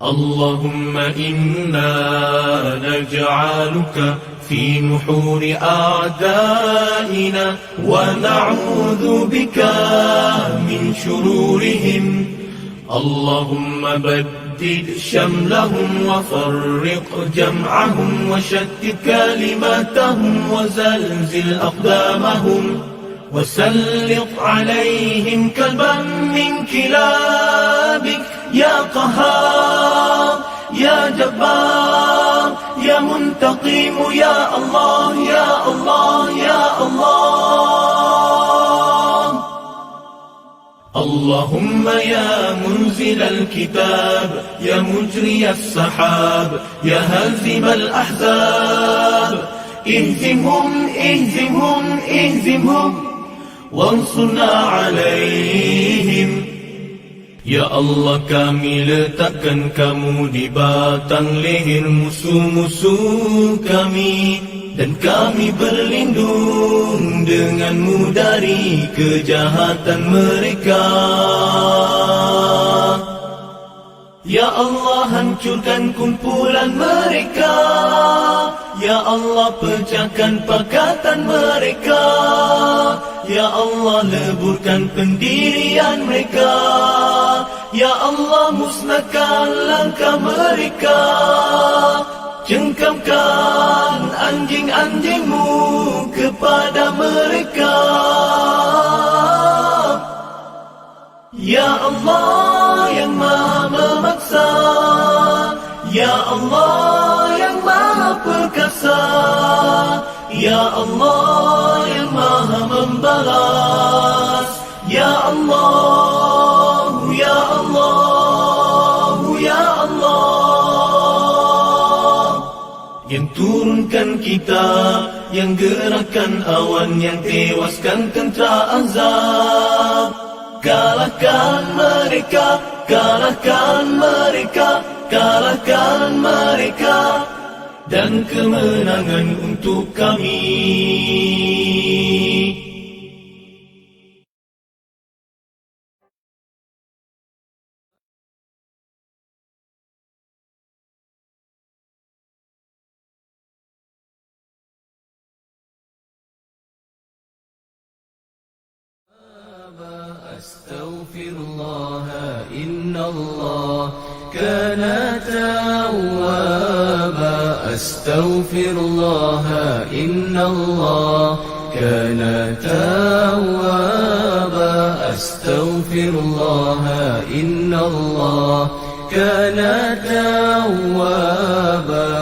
اللهم إنا نجعلك في نحور أعدائنا ونعوذ بك من شرورهم. اللهم بدد شملهم وفرق جمعهم وشتت كلماتهم وزلزل أقدامهم وسلط عليهم كلبا من كلابك يا قهار يا جبار يا منتقم يا الله يا الله يا الله. اللهم يا منزل الكتاب يا مجري السحاب يا هازم الأحزاب اهزمهم اهزمهم اهزمهم وانصرنا عليهم. Ya Allah, kami letakkan kamu di batang leher musuh-musuh kami, dan kami berlindung denganmu dari kejahatan mereka. Ya Allah, hancurkan kumpulan mereka. Ya Allah, pecahkan pakatan mereka. Ya Allah, leburkan pendirian mereka. Ya Allah, musnahkan langkah mereka. Cengkamkan anjing-anjingmu kepada mereka. Ya Allah yang maha memaksa, Ya Allah yang maha perkasa, Ya Allah yang maha membalas, Ya Allah, Ya Allah, Ya Allah. Yang turunkan kitab, yang gerakkan awan, yang tewaskan tentera azab. Kalahkan mereka, kalahkan mereka, kalahkan mereka, dan kemenangan untuk kami. أستغفر الله إن الله كان توابا. أستغفر الله إن الله كان توابا. أستغفر الله إن الله كان توابا.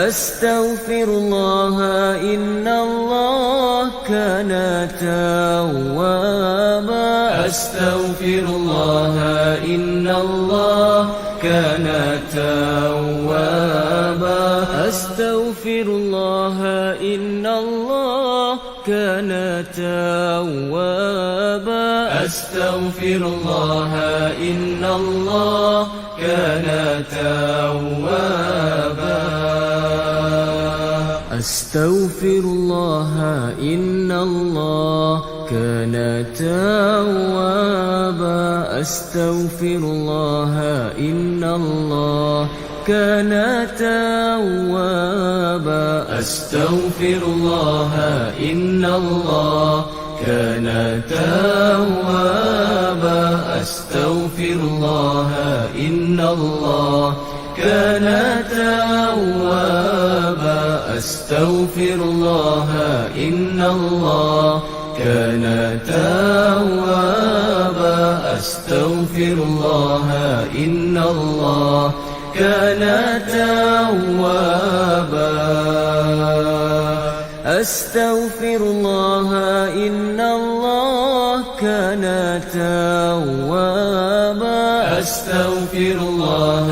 أستغفر الله إن الله كان توابا. أستغفر الله إن الله كان توابا. أستغفر الله إن الله كان توابا. أستغفر الله إن الله كان توابا. أستغفر الله إن الله كان توابا. أستغفر الله إن الله كان توابا. أستغفر الله إن الله كان توابا. أستغفر الله إن الله كان توابا. أستغفر الله إن الله كان توابا. أستغفر الله إن الله كان توابا. أستغفر الله إن الله كان توابا. أستغفر الله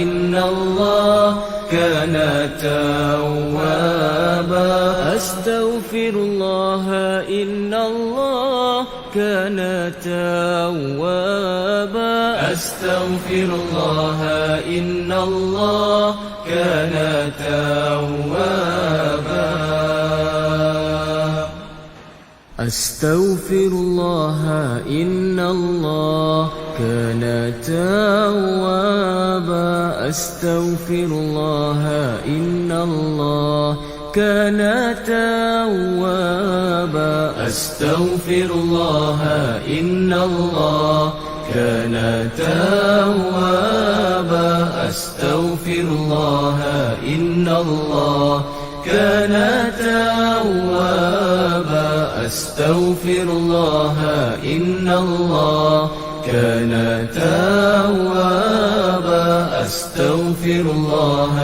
إن الله كان توابا. أستغفر الله إن الله كان توابا. أستغفر الله إن الله كان توابا. أستغفر الله إن الله كان توابا أستغفر الله إن الله كان توابا أستغفر الله إن الله كان توابا أستغفر الله إن الله كان توابا أستغفر الله إن الله كان توابا أستغفر الله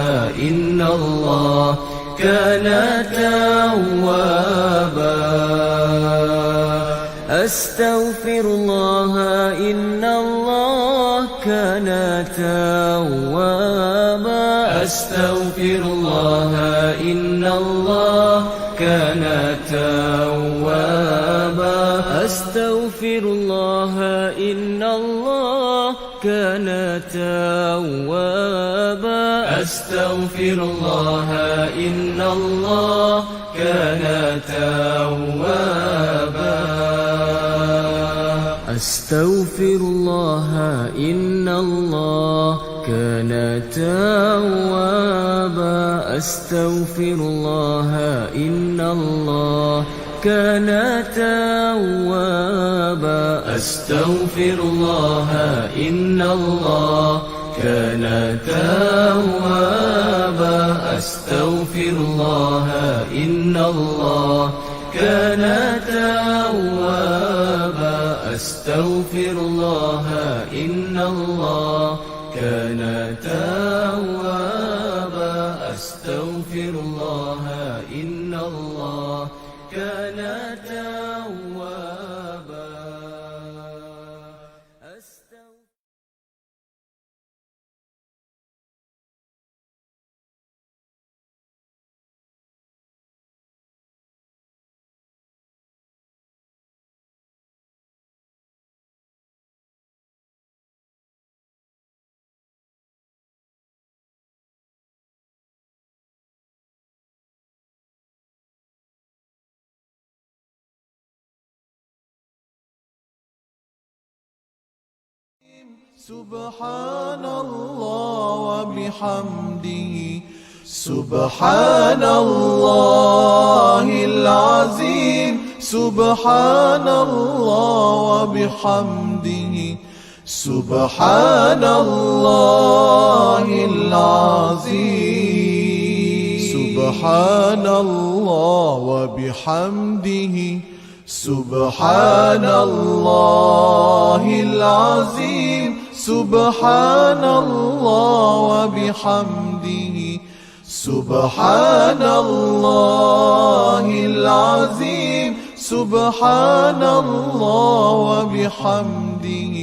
إن الله كان توابا أستغفر الله إن الله كان توابا أستغفر الله إن الله كان توابا أستغفر الله إن الله كان توابا أستغفر الله إن الله كان توابا أستغفر الله إن الله كان توابا أستغفر الله إن الله كان توابا أستغفر الله إن الله كان توابا أستغفر الله إن الله كان توابا أستغفر الله إن الله كان توابا أستغفر الله إن الله كان توابا سبحان الله وبحمده سبحان الله العظيم سبحان الله وبحمده سبحان الله العظيم سبحان الله وبحمده سبحان الله العظيم سبحان الله وبحمده سبحان الله العظيم سبحان الله وبحمده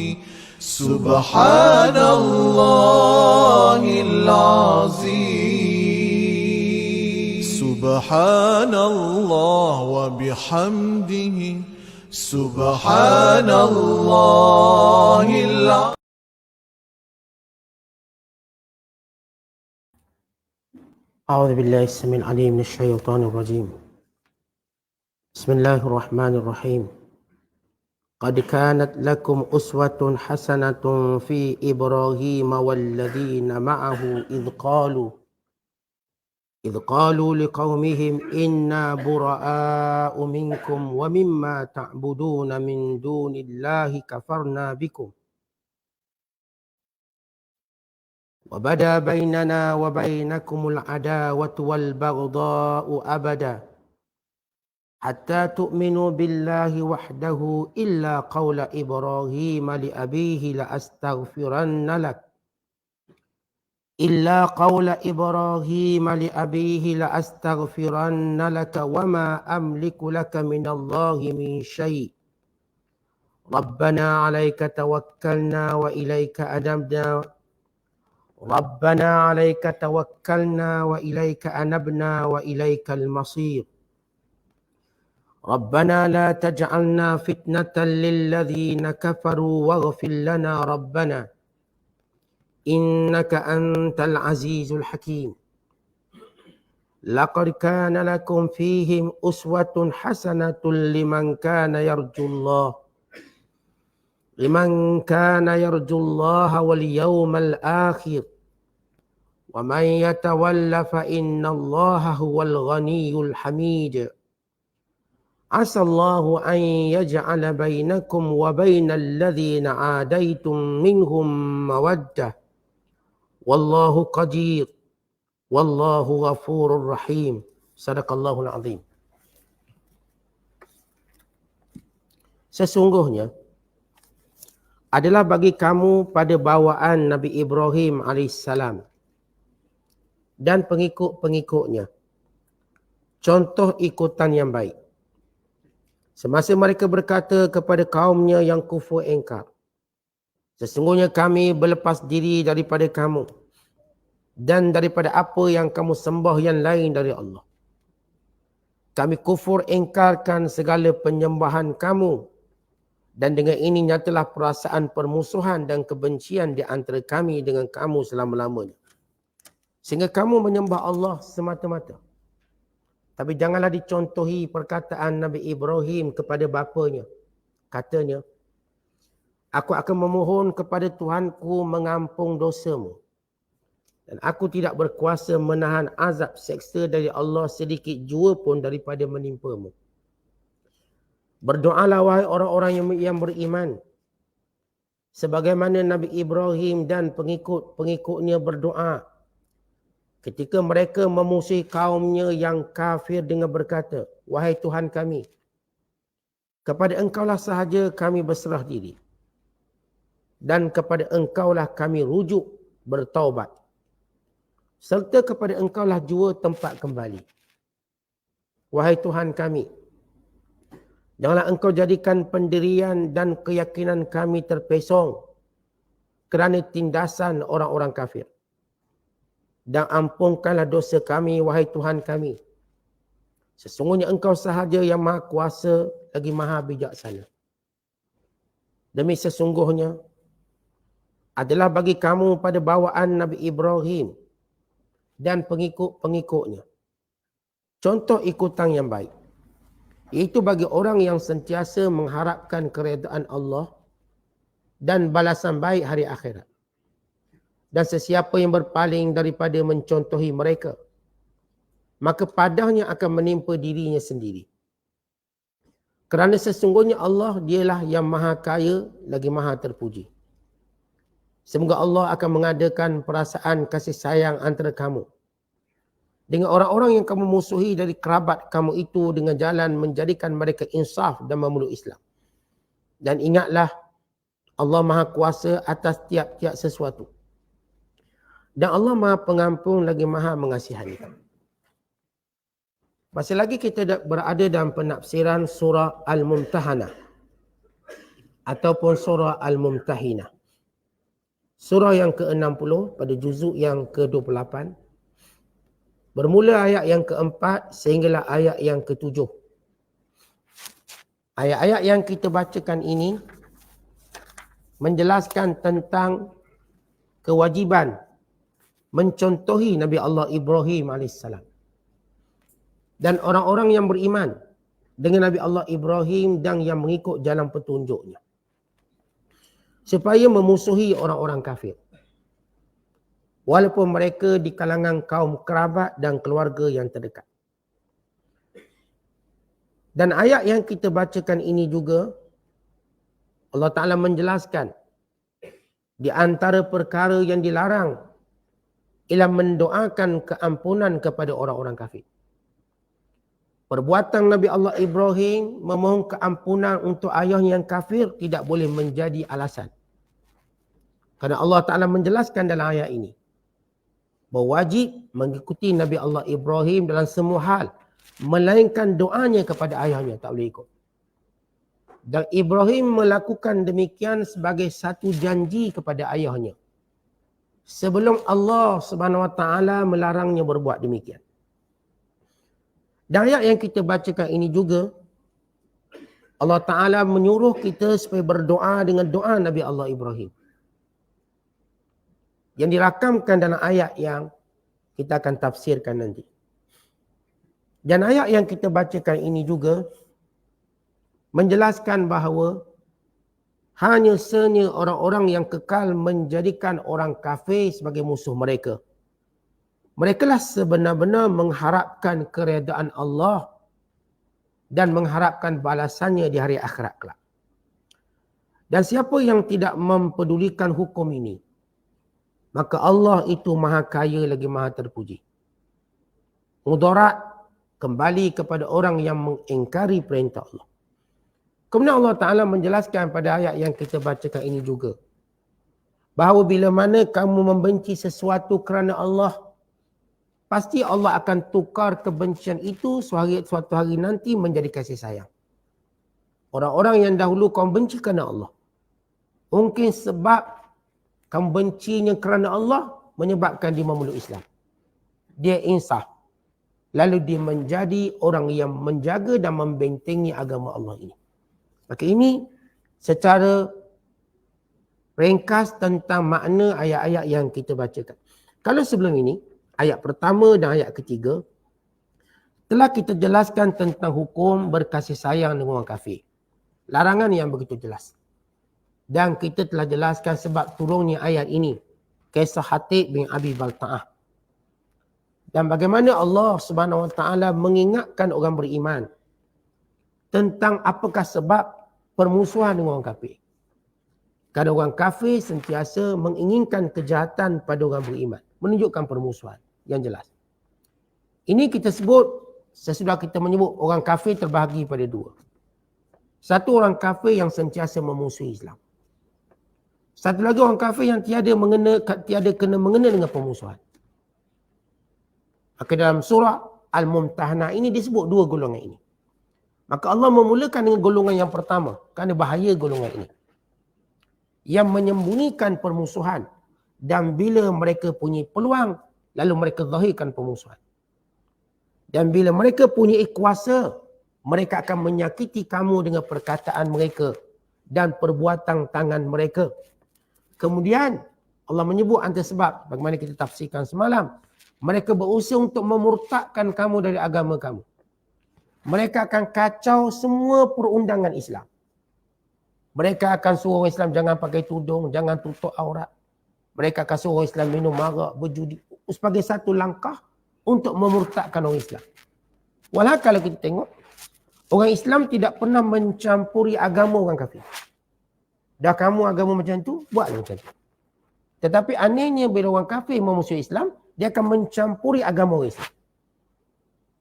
سبحان الله العظيم سبحان الله وبحمده سبحان الله العظيم. أعوذ بالله السميع العليم من الشيطان الرجيم. بسم الله الرحمن الرحيم. قد كانت لكم أسوة حسنة في إبراهيم والذين معه إذ قالوا لقومهم إنا براء منكم ومما تعبدون من دون الله كفرنا بكم وبدا بيننا وبينكم العداوة والبغضاء أبدا حتى تؤمنوا بالله وحده إلا قول إبراهيم لأبيه لأستغفرن لك وما أملك لك من الله من شيء ربنا عليك توكلنا وإليك أنبنا وإليك المصير ربنا لا تجعلنا فتنة للذين كفروا واغفر لنا ربنا إنك أنت العزيز الحكيم. laqad kana lakum fihim uswatun hasanatun liman kana yarjullaha wal yawmal akhir wa man yatawalla fa innallaha huwal ghaniyyul hamid. Asallahu an yaj'ala bainakum wa bainal ladzina adaitum minhum mawaddah. Wallahu qadir. Wallahu ghafurur rahim. Sadaqallahul azim. Sesungguhnya adalah bagi kamu pada bawaan Nabi Ibrahim alaihissalam dan pengikut-pengikutnya contoh ikutan yang baik. Semasa mereka berkata kepada kaumnya yang kufur ingkar, sesungguhnya kami berlepas diri daripada kamu dan daripada apa yang kamu sembah yang lain dari Allah. Kami kufur ingkarkan segala penyembahan kamu dan dengan ini nyatalah perasaan permusuhan dan kebencian di antara kami dengan kamu selama-lamanya. Sehingga kamu menyembah Allah semata-mata. Tapi janganlah dicontohi perkataan Nabi Ibrahim kepada bapanya. Katanya, aku akan memohon kepada Tuhanku mengampung dosamu. Dan aku tidak berkuasa menahan azab seksa dari Allah sedikit jua pun daripada menimpamu. Berdoalah wahai orang-orang yang beriman. Sebagaimana Nabi Ibrahim dan pengikut-pengikutnya berdoa. Ketika mereka memusuhi kaumnya yang kafir dengan berkata, wahai Tuhan kami, kepada engkaulah sahaja kami berserah diri. Dan kepada engkaulah kami rujuk bertaubat. Serta kepada engkaulah jua tempat kembali. Wahai Tuhan kami, janganlah engkau jadikan pendirian dan keyakinan kami terpesong kerana tindasan orang-orang kafir. Dan ampunkanlah dosa kami, wahai Tuhan kami. Sesungguhnya engkau sahaja yang maha kuasa lagi maha bijaksana. Demi sesungguhnya adalah bagi kamu pada bawaan Nabi Ibrahim dan pengikut-pengikutnya contoh ikutan yang baik. Iaitu bagi orang yang sentiasa mengharapkan keredaan Allah dan balasan baik hari akhirat. Dan sesiapa yang berpaling daripada mencontohi mereka, maka padanya akan menimpa dirinya sendiri. Kerana sesungguhnya Allah dialah yang maha kaya lagi maha terpuji. Semoga Allah akan mengadakan perasaan kasih sayang antara kamu dengan orang-orang yang kamu musuhi dari kerabat kamu itu dengan jalan menjadikan mereka insaf dan memeluk Islam. Dan ingatlah, Allah maha kuasa atas tiap-tiap sesuatu. Dan Allah maha pengampun lagi maha mengasihani. Masih lagi kita berada dalam penafsiran surah Al-Mumtahanah ataupun surah Al-Mumtahinah. Surah yang ke-60 pada juzuk yang ke-28. Bermula ayat yang ke-4 sehinggalah ayat yang ke-7. Ayat-ayat yang kita bacakan ini menjelaskan tentang kewajiban mencontohi Nabi Allah Ibrahim AS. Dan orang-orang yang beriman dengan Nabi Allah Ibrahim dan yang mengikut jalan petunjuknya. Supaya memusuhi orang-orang kafir. Walaupun mereka di kalangan kaum kerabat dan keluarga yang terdekat. Dan ayat yang kita bacakan ini juga, Allah Ta'ala menjelaskan di antara perkara yang dilarang ialah mendoakan keampunan kepada orang-orang kafir. Perbuatan Nabi Allah Ibrahim memohon keampunan untuk ayahnya yang kafir tidak boleh menjadi alasan. Kerana Allah Ta'ala menjelaskan dalam ayat ini bahawa wajib mengikuti Nabi Allah Ibrahim dalam semua hal, melainkan doanya kepada ayahnya tak boleh ikut. Dan Ibrahim melakukan demikian sebagai satu janji kepada ayahnya sebelum Allah Subhanahu Wa Taala melarangnya berbuat demikian. Dan ayat yang kita bacakan ini juga, Allah Ta'ala menyuruh kita supaya berdoa dengan doa Nabi Allah Ibrahim. Yang dirakamkan dalam ayat yang kita akan tafsirkan nanti. Dan ayat yang kita bacakan ini juga menjelaskan bahawa hanya senya orang-orang yang kekal menjadikan orang kafir sebagai musuh mereka. Mereka lah sebenar-benar mengharapkan keredaan Allah dan mengharapkan balasannya di hari akhirat kelak. Dan siapa yang tidak mempedulikan hukum ini, maka Allah itu maha kaya lagi maha terpuji. Mudarat kembali kepada orang yang mengingkari perintah Allah. Kemudian Allah Ta'ala menjelaskan pada ayat yang kita bacakan ini juga, bahawa bila mana kamu membenci sesuatu kerana Allah, pasti Allah akan tukar kebencian itu suatu hari nanti menjadi kasih sayang. Orang-orang yang dahulu kamu benci kerana Allah, mungkin sebab kamu bencinya kerana Allah menyebabkan dia memeluk Islam. Dia insaf. Lalu dia menjadi orang yang menjaga dan membentengi agama Allah ini. Maka ini secara ringkas tentang makna ayat-ayat yang kita bacakan. Kalau sebelum ini, ayat pertama dan ayat ketiga, telah kita jelaskan tentang hukum berkasih sayang dengan orang kafir. Larangan yang begitu jelas. Dan kita telah jelaskan sebab turunnya ayat ini. Kisah Hatib bin Abi Balta'ah. Dan bagaimana Allah Subhanahu Wa Taala mengingatkan orang beriman tentang apakah sebab permusuhan dengan orang kafir. Kerana orang kafir sentiasa menginginkan kejahatan pada orang beriman. Menunjukkan permusuhan yang jelas. Ini kita sebut, sesudah kita menyebut orang kafir terbahagi pada dua. Satu, orang kafir yang sentiasa memusuhi Islam. Satu lagi, orang kafir yang tiada kena mengena dengan permusuhan. Maka dalam surah Al-Mumtahanah ini disebut dua golongan ini. Maka Allah memulakan dengan golongan yang pertama, kerana bahaya golongan ini, yang menyembunyikan permusuhan, dan bila mereka punya peluang, lalu mereka zahirkan permusuhan. Dan bila mereka punya kuasa, mereka akan menyakiti kamu dengan perkataan mereka dan perbuatan tangan mereka. Kemudian Allah menyebut antara sebab, bagaimana kita tafsirkan semalam, mereka berusaha untuk memurtadkan kamu dari agama kamu. Mereka akan kacau semua perundangan Islam. Mereka akan suruh orang Islam jangan pakai tudung, jangan tutup aurat. Mereka akan suruh orang Islam minum arak, berjudi, sebagai satu langkah untuk memurtadkan orang Islam. Walau kalau kita tengok, orang Islam tidak pernah mencampuri agama orang kafir. Dah kamu agama macam tu, buatlah macam tu. Tetapi anehnya bila orang kafir memusuhi Islam, dia akan mencampuri agama orang Islam.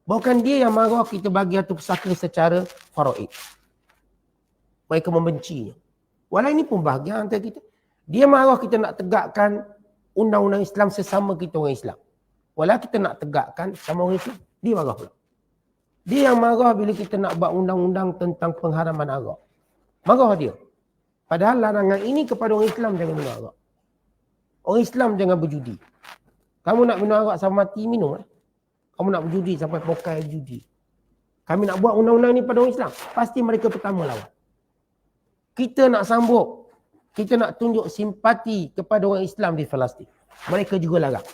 Bukan dia yang marah kita bagi satu pusaka secara faraid. Mereka membencinya. Walau ini pun bahagian antara kita. Dia marah kita nak tegakkan undang-undang Islam sesama kita orang Islam. Walau kita nak tegakkan sama orang Islam, dia marah pula. Dia yang marah bila kita nak buat undang-undang tentang pengharaman arak. Marah dia. Padahal larangan ini kepada orang Islam jangan minum arak. Orang Islam jangan berjudi. Kamu nak minum arak sampai mati, minum. Kamu nak berjudi sampai pokai judi. Kami nak buat undang-undang ni pada orang Islam. Pasti mereka pertama lawan. Kita nak sambut. Kita nak tunjuk simpati kepada orang Islam di Palestin. Mereka juga larang.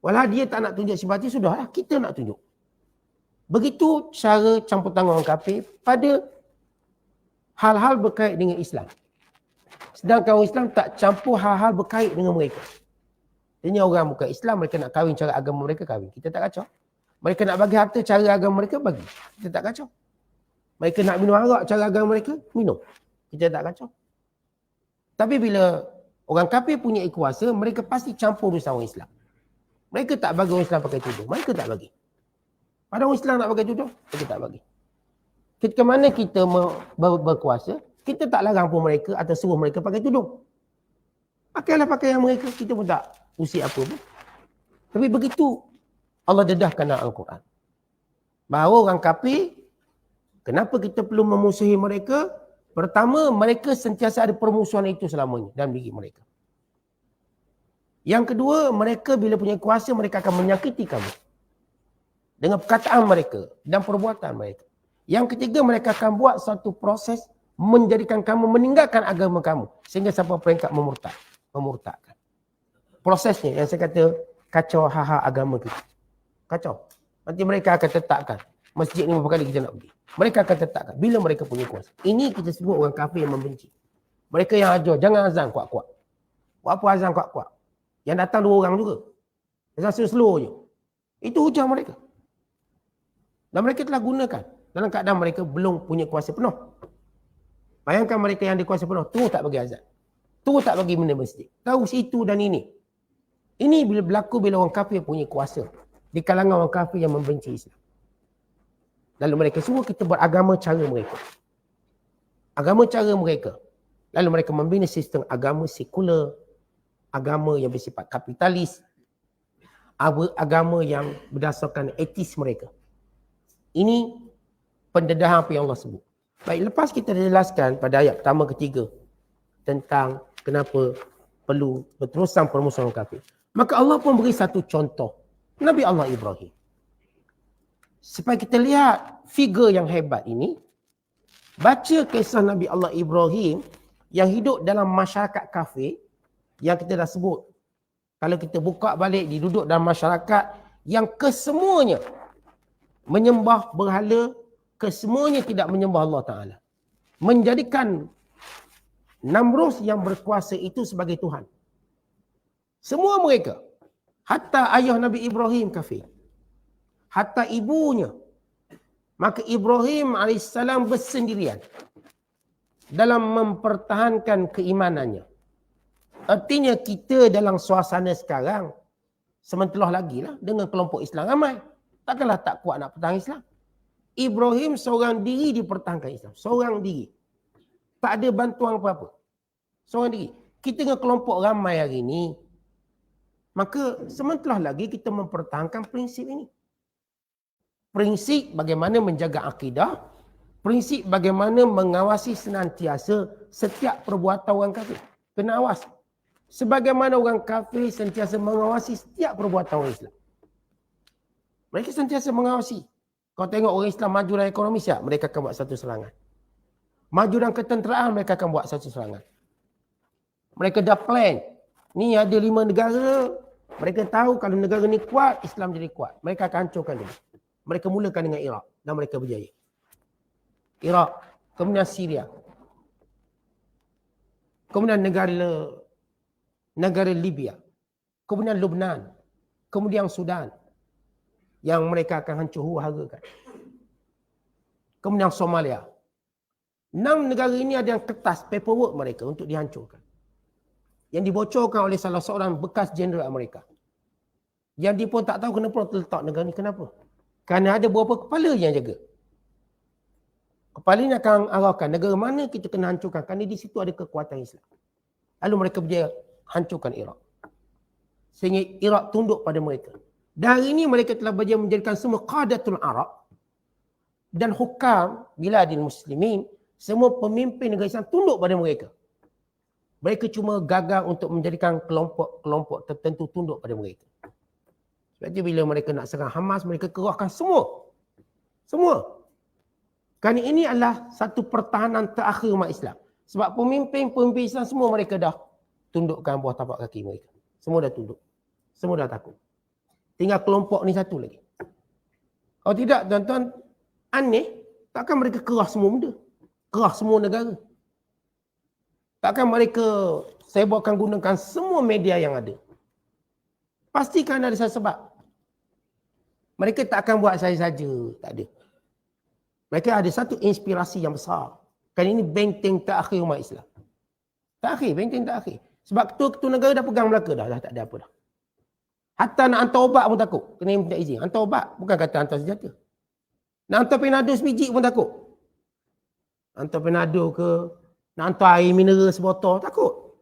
Walau dia tak nak tunjuk simpati, sudahlah. Kita nak tunjuk. Begitu cara campur tangan orang kafir pada hal-hal berkait dengan Islam. Sedangkan orang Islam tak campur hal-hal berkait dengan mereka. Ini orang bukan Islam, mereka nak kahwin cara agama mereka, kahwin. Kita tak kacau. Mereka nak bagi harta cara agama mereka, bagi. Kita tak kacau. Mereka nak minum arak cara agama mereka, minum. Kita tak kacau. Tapi bila orang kafir punya kuasa, mereka pasti campur urusan orang Islam. Mereka tak bagi orang Islam pakai tudung. Mereka tak bagi. Pada orang Islam nak pakai tudung, mereka tak bagi. Ketika mana kita berkuasa, kita tak larang pun mereka atau suruh mereka pakai tudung. Pakailah pakaian mereka, kita pun tak usik apa pun. Tapi begitu Allah dedahkan dalam Al-Quran. Bahawa orang kafir, kenapa kita perlu memusuhi mereka? Pertama, mereka sentiasa ada permusuhan itu selamanya dalam diri mereka. Yang kedua, mereka bila punya kuasa, mereka akan menyakiti kamu. Dengan perkataan mereka dan perbuatan mereka. Yang ketiga, mereka akan buat satu proses menjadikan kamu meninggalkan agama kamu. Sehingga sampai peringkat memurtadkan. Prosesnya yang saya kata kacau hal-hal agama kita. Kacau. Nanti mereka akan tetapkan. Masjid ni berapa kali kita nak pergi. Mereka akan tetapkan. Bila mereka punya kuasa. Ini kita sebut orang kafir yang membenci. Mereka yang ajar, jangan azan kuat-kuat. Buat apa azan kuat-kuat? Yang datang 2 orang juga. Azan slow je. Itu hujah mereka. Dan mereka telah gunakan. Dalam keadaan mereka belum punya kuasa penuh. Bayangkan mereka yang ada kuasa penuh. Tu tak bagi azan. Tu tak bagi benda masjid. Tahu situ dan ini. Ini bila berlaku bila orang kafir punya kuasa. Di kalangan orang kafir yang membenci Islam. Lalu mereka semua kita beragama cara mereka. Agama cara mereka. Lalu mereka membina sistem agama sekular. Agama yang bersifat kapitalis. Agama yang berdasarkan etis mereka. Ini pendedahan apa yang Allah sebut. Baik, lepas kita jelaskan pada ayat pertama ketiga tentang kenapa perlu berterusan permusuhan orang kafir. Maka Allah pun beri satu contoh. Nabi Allah Ibrahim. Supaya kita lihat figure yang hebat ini. Baca kisah Nabi Allah Ibrahim yang hidup dalam masyarakat kafir yang kita dah sebut. Kalau kita buka balik, diduduk dalam masyarakat yang kesemuanya menyembah berhala, kesemuanya tidak menyembah Allah Ta'ala. Menjadikan Namrus yang berkuasa itu sebagai Tuhan. Semua mereka. Hatta ayah Nabi Ibrahim kafir. Hatta ibunya. Maka Ibrahim AS bersendirian dalam mempertahankan keimanannya. Artinya kita dalam suasana sekarang, sementelah lagi lah dengan kelompok Islam ramai. Takkanlah tak kuat nak pertahankan Islam. Ibrahim seorang diri dipertahankan Islam. Seorang diri. Tak ada bantuan apa-apa. Seorang diri. Kita dengan kelompok ramai hari ini, maka sementelah lagi kita mempertahankan prinsip ini. Prinsip bagaimana menjaga akidah. Prinsip bagaimana mengawasi senantiasa setiap perbuatan orang kafir. Kena awas. Sebagaimana orang kafir sentiasa mengawasi setiap perbuatan orang Islam. Mereka sentiasa mengawasi. Kau tengok orang Islam maju dalam ekonomi siap, mereka akan buat satu serangan. Maju dalam ketenteraan, mereka akan buat satu serangan. Mereka dah plan. Ni ada 5 negara. Mereka tahu kalau negara ni kuat, Islam jadi kuat. Mereka akan hancurkan dia. Mereka mulakan dengan Iraq dan mereka berjaya. Iraq, kemudian Syria. Kemudian negara Libya. Kemudian Lebanon. Kemudian Sudan. Yang mereka akan hancur huru-harakan. Kemudian Somalia. 6 negara ini ada yang kertas paperwork mereka untuk dihancurkan. Yang dibocorkan oleh salah seorang bekas jeneral Amerika. Yang dia pun tak tahu kenapa terletak negara ni. Kenapa? Kerana ada beberapa kepala yang jaga. Kepala ini akan arahkan negara mana kita kena hancurkan. Kerana di situ ada kekuatan Islam. Lalu mereka berjaya hancurkan Iraq. Sehingga Iraq tunduk pada mereka. Dan hari ini mereka telah berjaya menjadikan semua qadatul Arab dan hukam biladil muslimin, semua pemimpin negara Islam tunduk pada mereka. Mereka cuma gagal untuk menjadikan kelompok-kelompok tertentu tunduk pada mereka. Sebab itu bila mereka nak serang Hamas, mereka kerahkan semua. Semua. Kerana ini adalah satu pertahanan terakhir umat Islam. Sebab pemimpin-pemimpin Islam semua mereka dah tundukkan bawah tapak kaki mereka. Semua dah tunduk. Semua dah takut. Tinggal kelompok ni satu lagi. Kalau tidak, tuan-tuan, aneh, takkan mereka kerah semua benda. Kerah semua negara. Takkan mereka sebarkan gunakan semua media yang ada. Pastikan ada sebab. Mereka tak akan buat saja-saja. Tak ada. Mereka ada satu inspirasi yang besar. Kan ini benteng terakhir umat Islam. Terakhir, benteng terakhir. Sebab ketua-ketua negara dah pegang Melaka dah tak ada apa dah. Hatta nak hantar obat pun takut. Kena minta izin. Hantar obat, bukan kata hantar senjata. Nak hantar Panado sebiji pun takut. Hantar Panado ke, nak hantar air mineral sebotol, takut.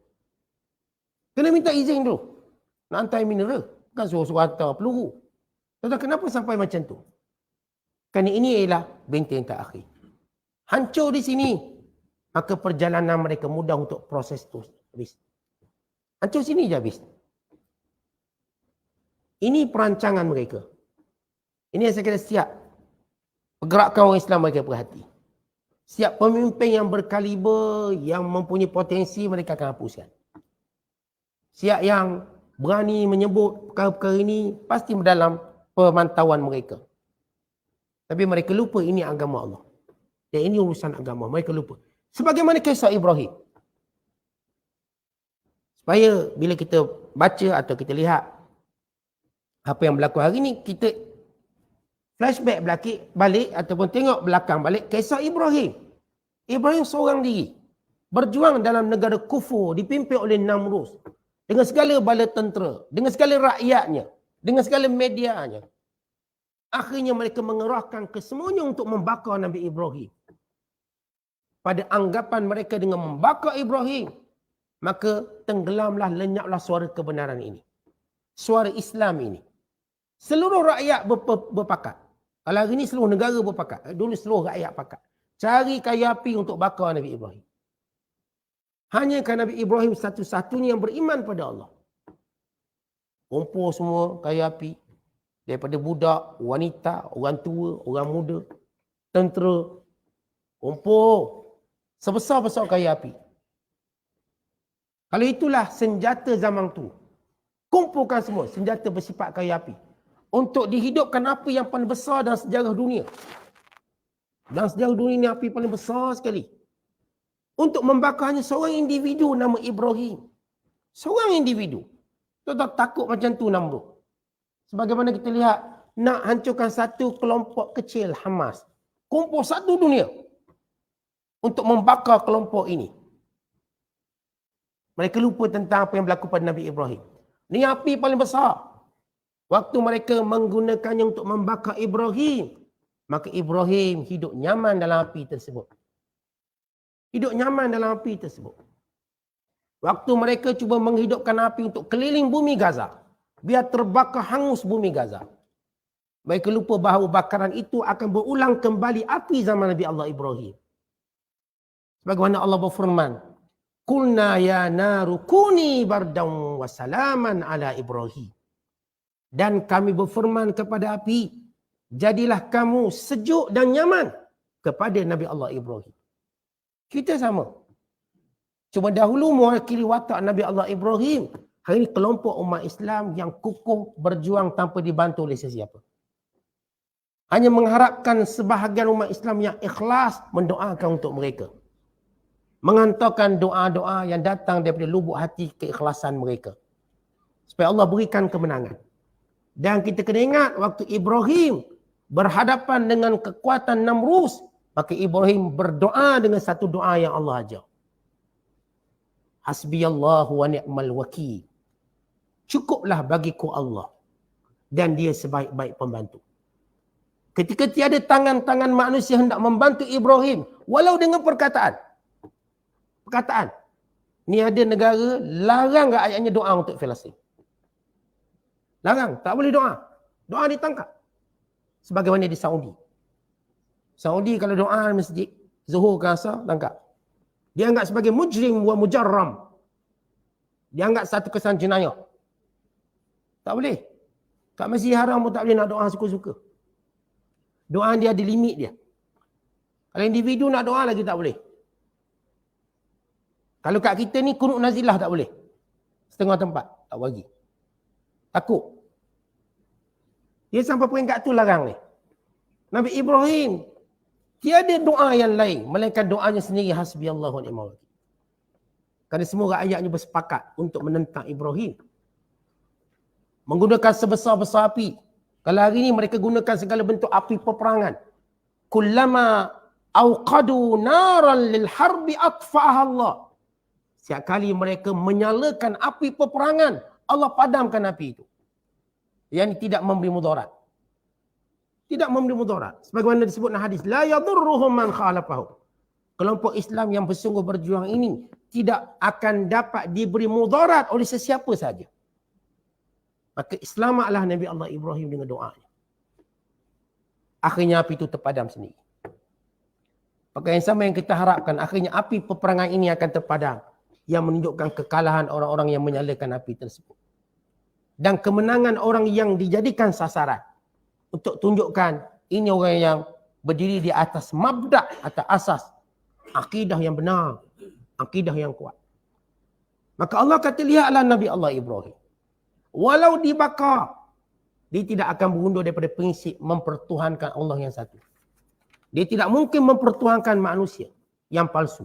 Kena minta izin dulu. Nak hantar air mineral. Bukan suruh-suruh hantar peluru. Tuan-tuan, kenapa sampai macam tu? Kerana ini ialah benteng terakhir. Hancur di sini, maka perjalanan mereka mudah untuk proses tu habis. Hancur sini je habis. Ini perancangan mereka. Ini yang saya kira siap. Pergerakan orang Islam mereka perhati. Siap pemimpin yang berkaliber, yang mempunyai potensi, mereka akan hapuskan. Siap yang berani menyebut perkara-perkara ini, pasti dalam pemantauan mereka. Tapi mereka lupa ini agama Allah. Dan ini urusan agama. Mereka lupa. Sebagaimana kisah Ibrahim. Supaya bila kita baca atau kita lihat apa yang berlaku hari ini, kita flashback balik ataupun tengok belakang balik kisah Ibrahim. Ibrahim seorang diri. Berjuang dalam negara kufur, dipimpin oleh Namrus. Dengan segala bala tentera. Dengan segala rakyatnya. Dengan segala medianya. Akhirnya mereka mengerahkan kesemuanya untuk membakar Nabi Ibrahim. Pada anggapan mereka dengan membakar Ibrahim, maka tenggelamlah, lenyaplah suara kebenaran ini. Suara Islam ini. Seluruh rakyat berpakat. Kalau hari ini seluruh negara berpakat. Dulu seluruh rakyat pakat. Cari kayu api untuk bakar Nabi Ibrahim. Hanya kerana Nabi Ibrahim satu-satunya yang beriman pada Allah. Kumpul semua kayu api. Daripada budak, wanita, orang tua, orang muda, tentera. Kumpul. Sebesar-besar kayu api. Kalau itulah senjata zaman tu. Kumpulkan semua senjata bersifat kayu api. Untuk dihidupkan api yang paling besar dalam sejarah dunia. Dalam sejarah dunia ini api paling besar sekali. Untuk membakarnya seorang individu nama Ibrahim. Seorang individu. Tuan-tuan takut macam tu Namrud. Sebagaimana kita lihat, nak hancurkan satu kelompok kecil Hamas. Kumpul satu dunia. Untuk membakar kelompok ini. Mereka lupa tentang apa yang berlaku pada Nabi Ibrahim. Ini api paling besar. Waktu mereka menggunakannya untuk membakar Ibrahim, maka Ibrahim hidup nyaman dalam api tersebut. Hidup nyaman dalam api tersebut. Waktu mereka cuba menghidupkan api untuk keliling bumi Gaza, biar terbakar hangus bumi Gaza. Mereka lupa bahawa bakaran itu akan berulang kembali api zaman Nabi Allah Ibrahim. Sebagaimana Allah berfirman, Qulna ya naru kuni bardan wa salaman ala Ibrahim. Dan kami berfirman kepada api, jadilah kamu sejuk dan nyaman kepada Nabi Allah Ibrahim. Kita sama. Cuma dahulu mewakili watak Nabi Allah Ibrahim. Hari ini kelompok umat Islam yang kukuh berjuang tanpa dibantu oleh sesiapa. Hanya mengharapkan sebahagian umat Islam yang ikhlas mendoakan untuk mereka. Menghantarkan doa-doa yang datang daripada lubuk hati keikhlasan mereka. Supaya Allah berikan kemenangan. Dan kita kena ingat waktu Ibrahim berhadapan dengan kekuatan Namrus, maka Ibrahim berdoa dengan satu doa yang Allah ajar. Hasbiyallahu wa ni'mal wakil. Cukuplah bagiku Allah. Dan dia sebaik-baik pembantu. Ketika tiada tangan-tangan manusia hendak membantu Ibrahim, walau dengan perkataan. Perkataan. Ni ada negara larang ayatnya doa untuk Palestin. Larang, tak boleh doa. Doa ditangkap. Sebagaimana di Saudi. Saudi kalau doa masjid, zuhur ke asar, tangkap. Dia anggap sebagai mujrim wa mujarram. Dia anggap satu kesan jenayah. Tak boleh. Kat Masjid Haram pun tak boleh nak doa suka-suka. Doa dia ada limit dia. Kalau individu nak doa lagi tak boleh. Kalau kat kita ni kunut nazilah tak boleh. Setengah tempat tak bagi. Takut. Dia sampai peringkat tu larang ni. Nabi Ibrahim tiada doa yang lain melainkan doanya sendiri, hasbiyallahu wa ni'mal wakil. Kerana semua rakyatnya bersepakat untuk menentang Ibrahim. Menggunakan sebesar-besar api. Kalau hari ini mereka gunakan segala bentuk api peperangan. Kullama awqadu naran lil harbi atfa'aha Allah. Setiap kali mereka menyalakan api peperangan, Allah padamkan api itu. Yang tidak memberi mudarat. Tidak memberi mudarat. Sebagaimana disebut dalam hadis, la yadurruhum man khalafahum. Kelompok Islam yang bersungguh berjuang ini tidak akan dapat diberi mudarat oleh sesiapa saja. Maka selamatlah Nabi Allah Ibrahim dengan doanya. Akhirnya api itu terpadam sendiri. Maka yang sama yang kita harapkan, akhirnya api peperangan ini akan terpadam. Yang menunjukkan kekalahan orang-orang yang menyalakan api tersebut. Dan kemenangan orang yang dijadikan sasaran. Untuk tunjukkan ini orang yang berdiri di atas mabda' atau asas. Akidah yang benar. Akidah yang kuat. Maka Allah kata, lihatlah Nabi Allah Ibrahim. Walau dibakar. dia tidak akan berundur daripada prinsip mempertuhankan Allah yang satu. Dia tidak mungkin mempertuhankan manusia yang palsu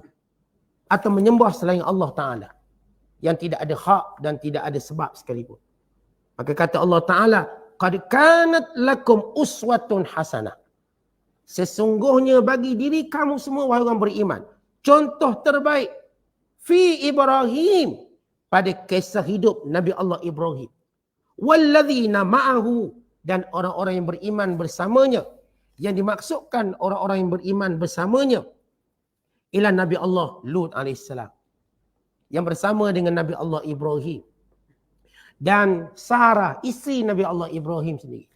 atau menyembah selain Allah Ta'ala yang tidak ada hak dan tidak ada sebab sekalipun. Maka kata Allah Ta'ala, qad kanat lakum uswatun hasanah. Sesungguhnya bagi diri kamu semua wahai orang beriman, contoh terbaik fi Ibrahim, pada kisah hidup Nabi Allah Ibrahim. Walladzina ma'ahu, dan orang-orang yang beriman bersamanya. Yang dimaksudkan orang-orang yang beriman bersamanya ialah Nabi Allah Lut AS, yang bersama dengan Nabi Allah Ibrahim. Dan Sarah, isteri Nabi Allah Ibrahim sendiri.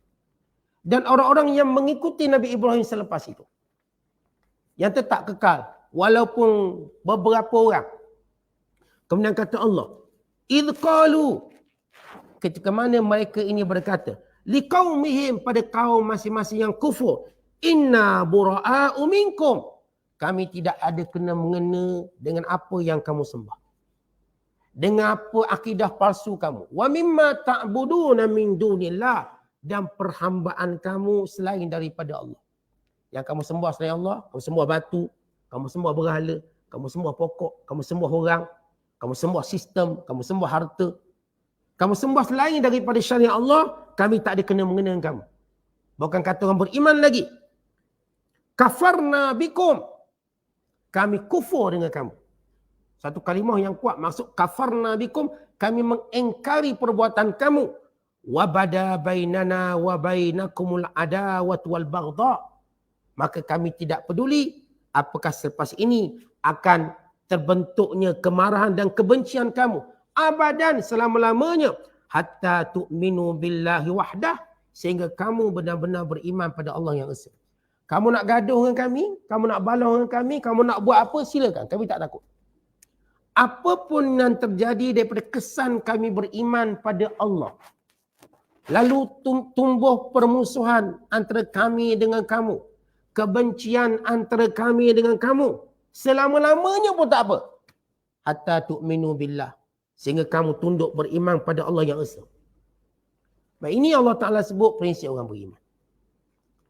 Dan orang-orang yang mengikuti Nabi Ibrahim selepas itu. Yang tetap kekal, walaupun beberapa orang. Kemudian kata Allah, idh qalu, ketika mana mereka ini berkata, liqaumihim, pada kaum masing-masing yang kufur, inna bura'a'u minkum, kami tidak ada kena mengena dengan apa yang kamu sembah, dengan apa akidah palsu kamu, wa mimma ta'buduna min dunillah, dan perhambaan kamu selain daripada Allah. Yang kamu sembah selain Allah, kamu sembah batu, kamu sembah berhala, kamu sembah pokok, kamu sembah orang, kamu sembah sistem, kamu sembah harta, kamu sembah selain daripada syariat Allah, kami tak ada kena mengena dengan kamu. Bukan kata orang beriman lagi. Kafarna bikum, kami kufur dengan kamu. Satu kalimah yang kuat, maksud kafarna bikum, kami mengingkari perbuatan kamu. Wabada bainana wa bainakumul adawat wal baghdha, maka kami tidak peduli apakah selepas ini akan terbentuknya kemarahan dan kebencian kamu abadan, selama-lamanya, hatta tu'minu billahi wahdah, sehingga kamu benar-benar beriman pada Allah yang esa. Kamu nak gaduh dengan kami, kamu nak balau dengan kami, kamu nak buat apa, silakan, kami tak takut. Apapun yang terjadi daripada kesan kami beriman pada Allah, lalu tumbuh permusuhan antara kami dengan kamu, kebencian antara kami dengan kamu, selama-lamanya pun tak apa. Hatta tu'minu billah, sehingga kamu tunduk beriman pada Allah yang esa. Baik, ini Allah Ta'ala sebut prinsip orang beriman.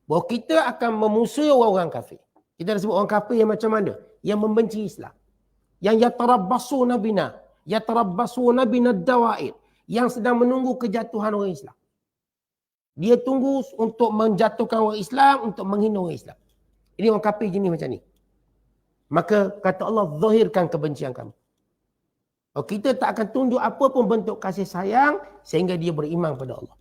Bahawa kita akan memusuhi orang-orang kafir. Kita dah sebut orang kafir yang macam mana? Yang membenci Islam. Yang yatarabbasuna bina. Yatarabbasuna bina dawaid. Yang sedang menunggu kejatuhan orang Islam. Dia tunggu untuk menjatuhkan orang Islam, untuk menghina orang Islam. Ini orang kafir jenis macam ni. Maka kata Allah, zahirkan kebencian kamu. Kita tak akan tunjuk apa pun bentuk kasih sayang sehingga dia beriman pada Allah.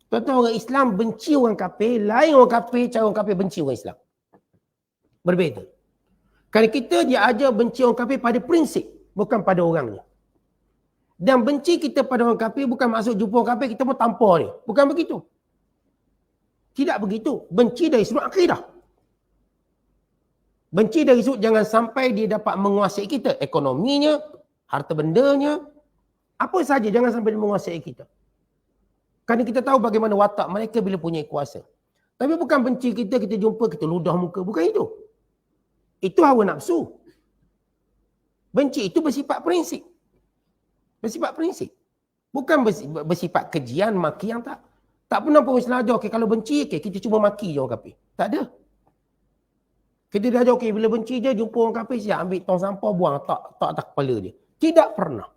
Tuan-tuan, orang Islam benci orang kafir, lain orang kafir, cara orang kafir benci orang Islam. Berbeza. Kerana kita dia ajar benci orang kafir pada prinsip, bukan pada orangnya. Dan benci kita pada orang kafir bukan maksud jumpa orang kafir kita pun tampar dia. Bukan begitu. Tidak begitu. Benci dari sudut akidah. Benci dari sudut jangan sampai dia dapat menguasai kita. Ekonominya, harta bendanya, apa saja jangan sampai dia menguasai kita. Kerana kita tahu bagaimana watak mereka bila punya kuasa. Tapi bukan benci kita, kita jumpa, kita ludah muka. Bukan itu. Itu hawa nafsu. Benci itu bersifat prinsip. Bersifat prinsip. Bukan bersifat kejian, maki yang tak. Tak pernah pun Islam ajar, okay, kalau benci, okay, kita cuba maki je orang kafir. Tak ada. Kita dah ajar, okay, bila benci je, jumpa orang kafir, siap ambil tong sampah, buang tak atas kepala dia. Tidak pernah.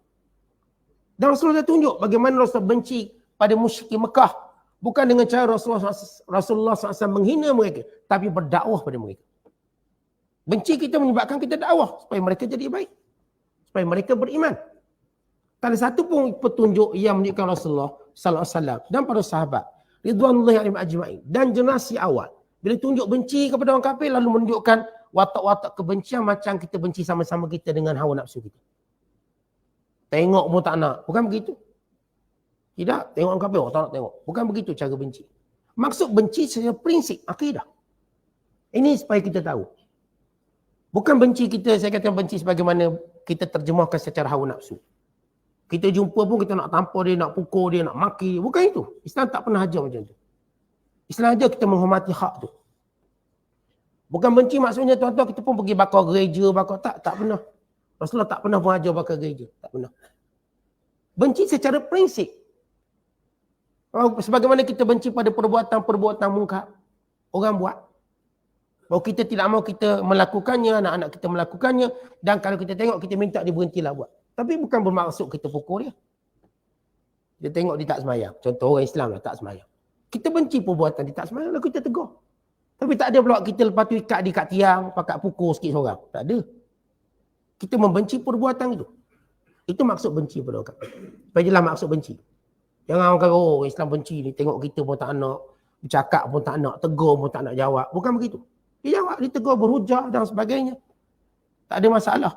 Dan Rasulullah tunjuk bagaimana Rasulullah benci pada musyrikin Mekah. Bukan dengan cara Rasulullah SAW menghina mereka, tapi berdakwah pada mereka. Benci kita menyebabkan kita dakwah supaya mereka jadi baik. Supaya mereka beriman. Tak ada satu pun petunjuk yang menunjukkan Rasulullah SAW dan para sahabat ridwanullahi alaihim ajma'in dan generasi awal bila tunjuk benci kepada orang kafir lalu menunjukkan watak-watak kebencian macam kita benci sama-sama kita dengan hawa nafsu kita. Tengok pun tak nak. Bukan begitu. Tidak. Tengok orang kafir, tak nak tengok. Bukan begitu cara benci. Maksud benci secara prinsip, akidah. Ini supaya kita tahu. Bukan benci kita, saya kata benci sebagaimana kita terjemahkan secara hawa nafsu. Kita jumpa pun kita nak tampar dia, nak pukul dia, nak maki dia. Bukan itu. Islam tak pernah ajar macam tu. Islam ajar kita menghormati hak tu. Bukan benci maksudnya tuan-tuan kita pun pergi bakar gereja, bakar tak pernah. Rasulullah tak pernah mengajar bakar gereja. Tak pernah. Benci secara prinsip. Sebagaimana kita benci pada perbuatan-perbuatan mungkar orang buat. Bahawa kita tidak mahu kita melakukannya, anak-anak kita melakukannya, dan kalau kita tengok kita minta dia berhentilah buat. Tapi bukan bermaksud kita pukul dia. Dia tengok dia tak semayang. Contoh orang Islam lah tak semayang. Kita benci perbuatan dia tak semayang, lalu kita tegur. Tapi tak ada pula kita lepas tu ikat dia kat tiang, pakat pukul sikit seorang. Tak ada. Kita membenci perbuatan itu. Itu maksud benci pada orang kafir. Supaya jelas maksud benci. Jangan orang kata, oh Islam benci ni, tengok kita pun tak nak, bercakap pun tak nak, tegur pun tak nak jawab. Bukan begitu. Dia jawab, dia tegur, berhujah dan sebagainya. Tak ada masalah.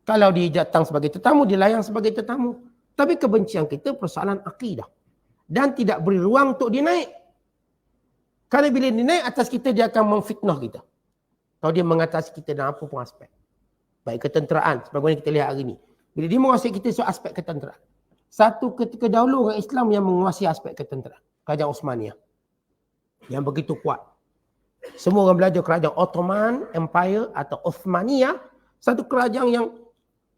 Kalau dia datang sebagai tetamu, dia layan sebagai tetamu. Tapi kebencian kita persoalan akidah. Dan tidak beri ruang untuk dia naik. Kerana bila dia naik atas kita, dia akan memfitnah kita. Kalau dia mengatasi kita dalam apa pun aspek. Baik ketenteraan, sebagaimana kita lihat hari ini. Bila dia menguasai kita soal aspek ketenteraan. Satu ketika dahulu orang Islam yang menguasai aspek ketenteraan. Kerajaan Osmaniyah. Yang begitu kuat. Semua orang belajar kerajaan Ottoman Empire atau Osmaniyah. Satu kerajaan yang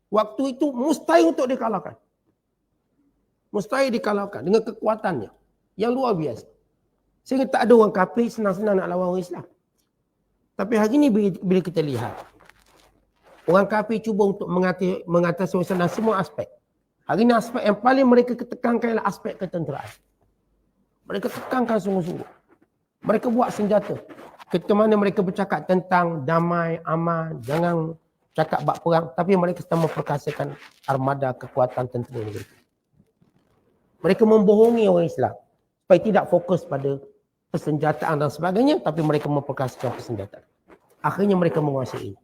waktu itu mustahil untuk dikalahkan. Mustahil dikalahkan dengan kekuatannya. Yang luar biasa. Sehingga tak ada orang kafir senang-senang nak lawan orang Islam. Tapi hari ini bila kita lihat. Orang kafir cuba untuk mengatasi orang Islam dalam semua aspek. Hari ini aspek yang paling mereka ketekankan ialah aspek ketenteraan. Mereka tekankan sungguh-sungguh. Mereka buat senjata. Ketika mana mereka bercakap tentang damai, aman, jangan cakap bab perang. Tapi mereka sedang memperkasakan armada kekuatan tentera mereka. Mereka membohongi orang Islam. Supaya tidak fokus pada persenjataan dan sebagainya. Tapi mereka memperkasakan persenjataan. Akhirnya mereka menguasai ini.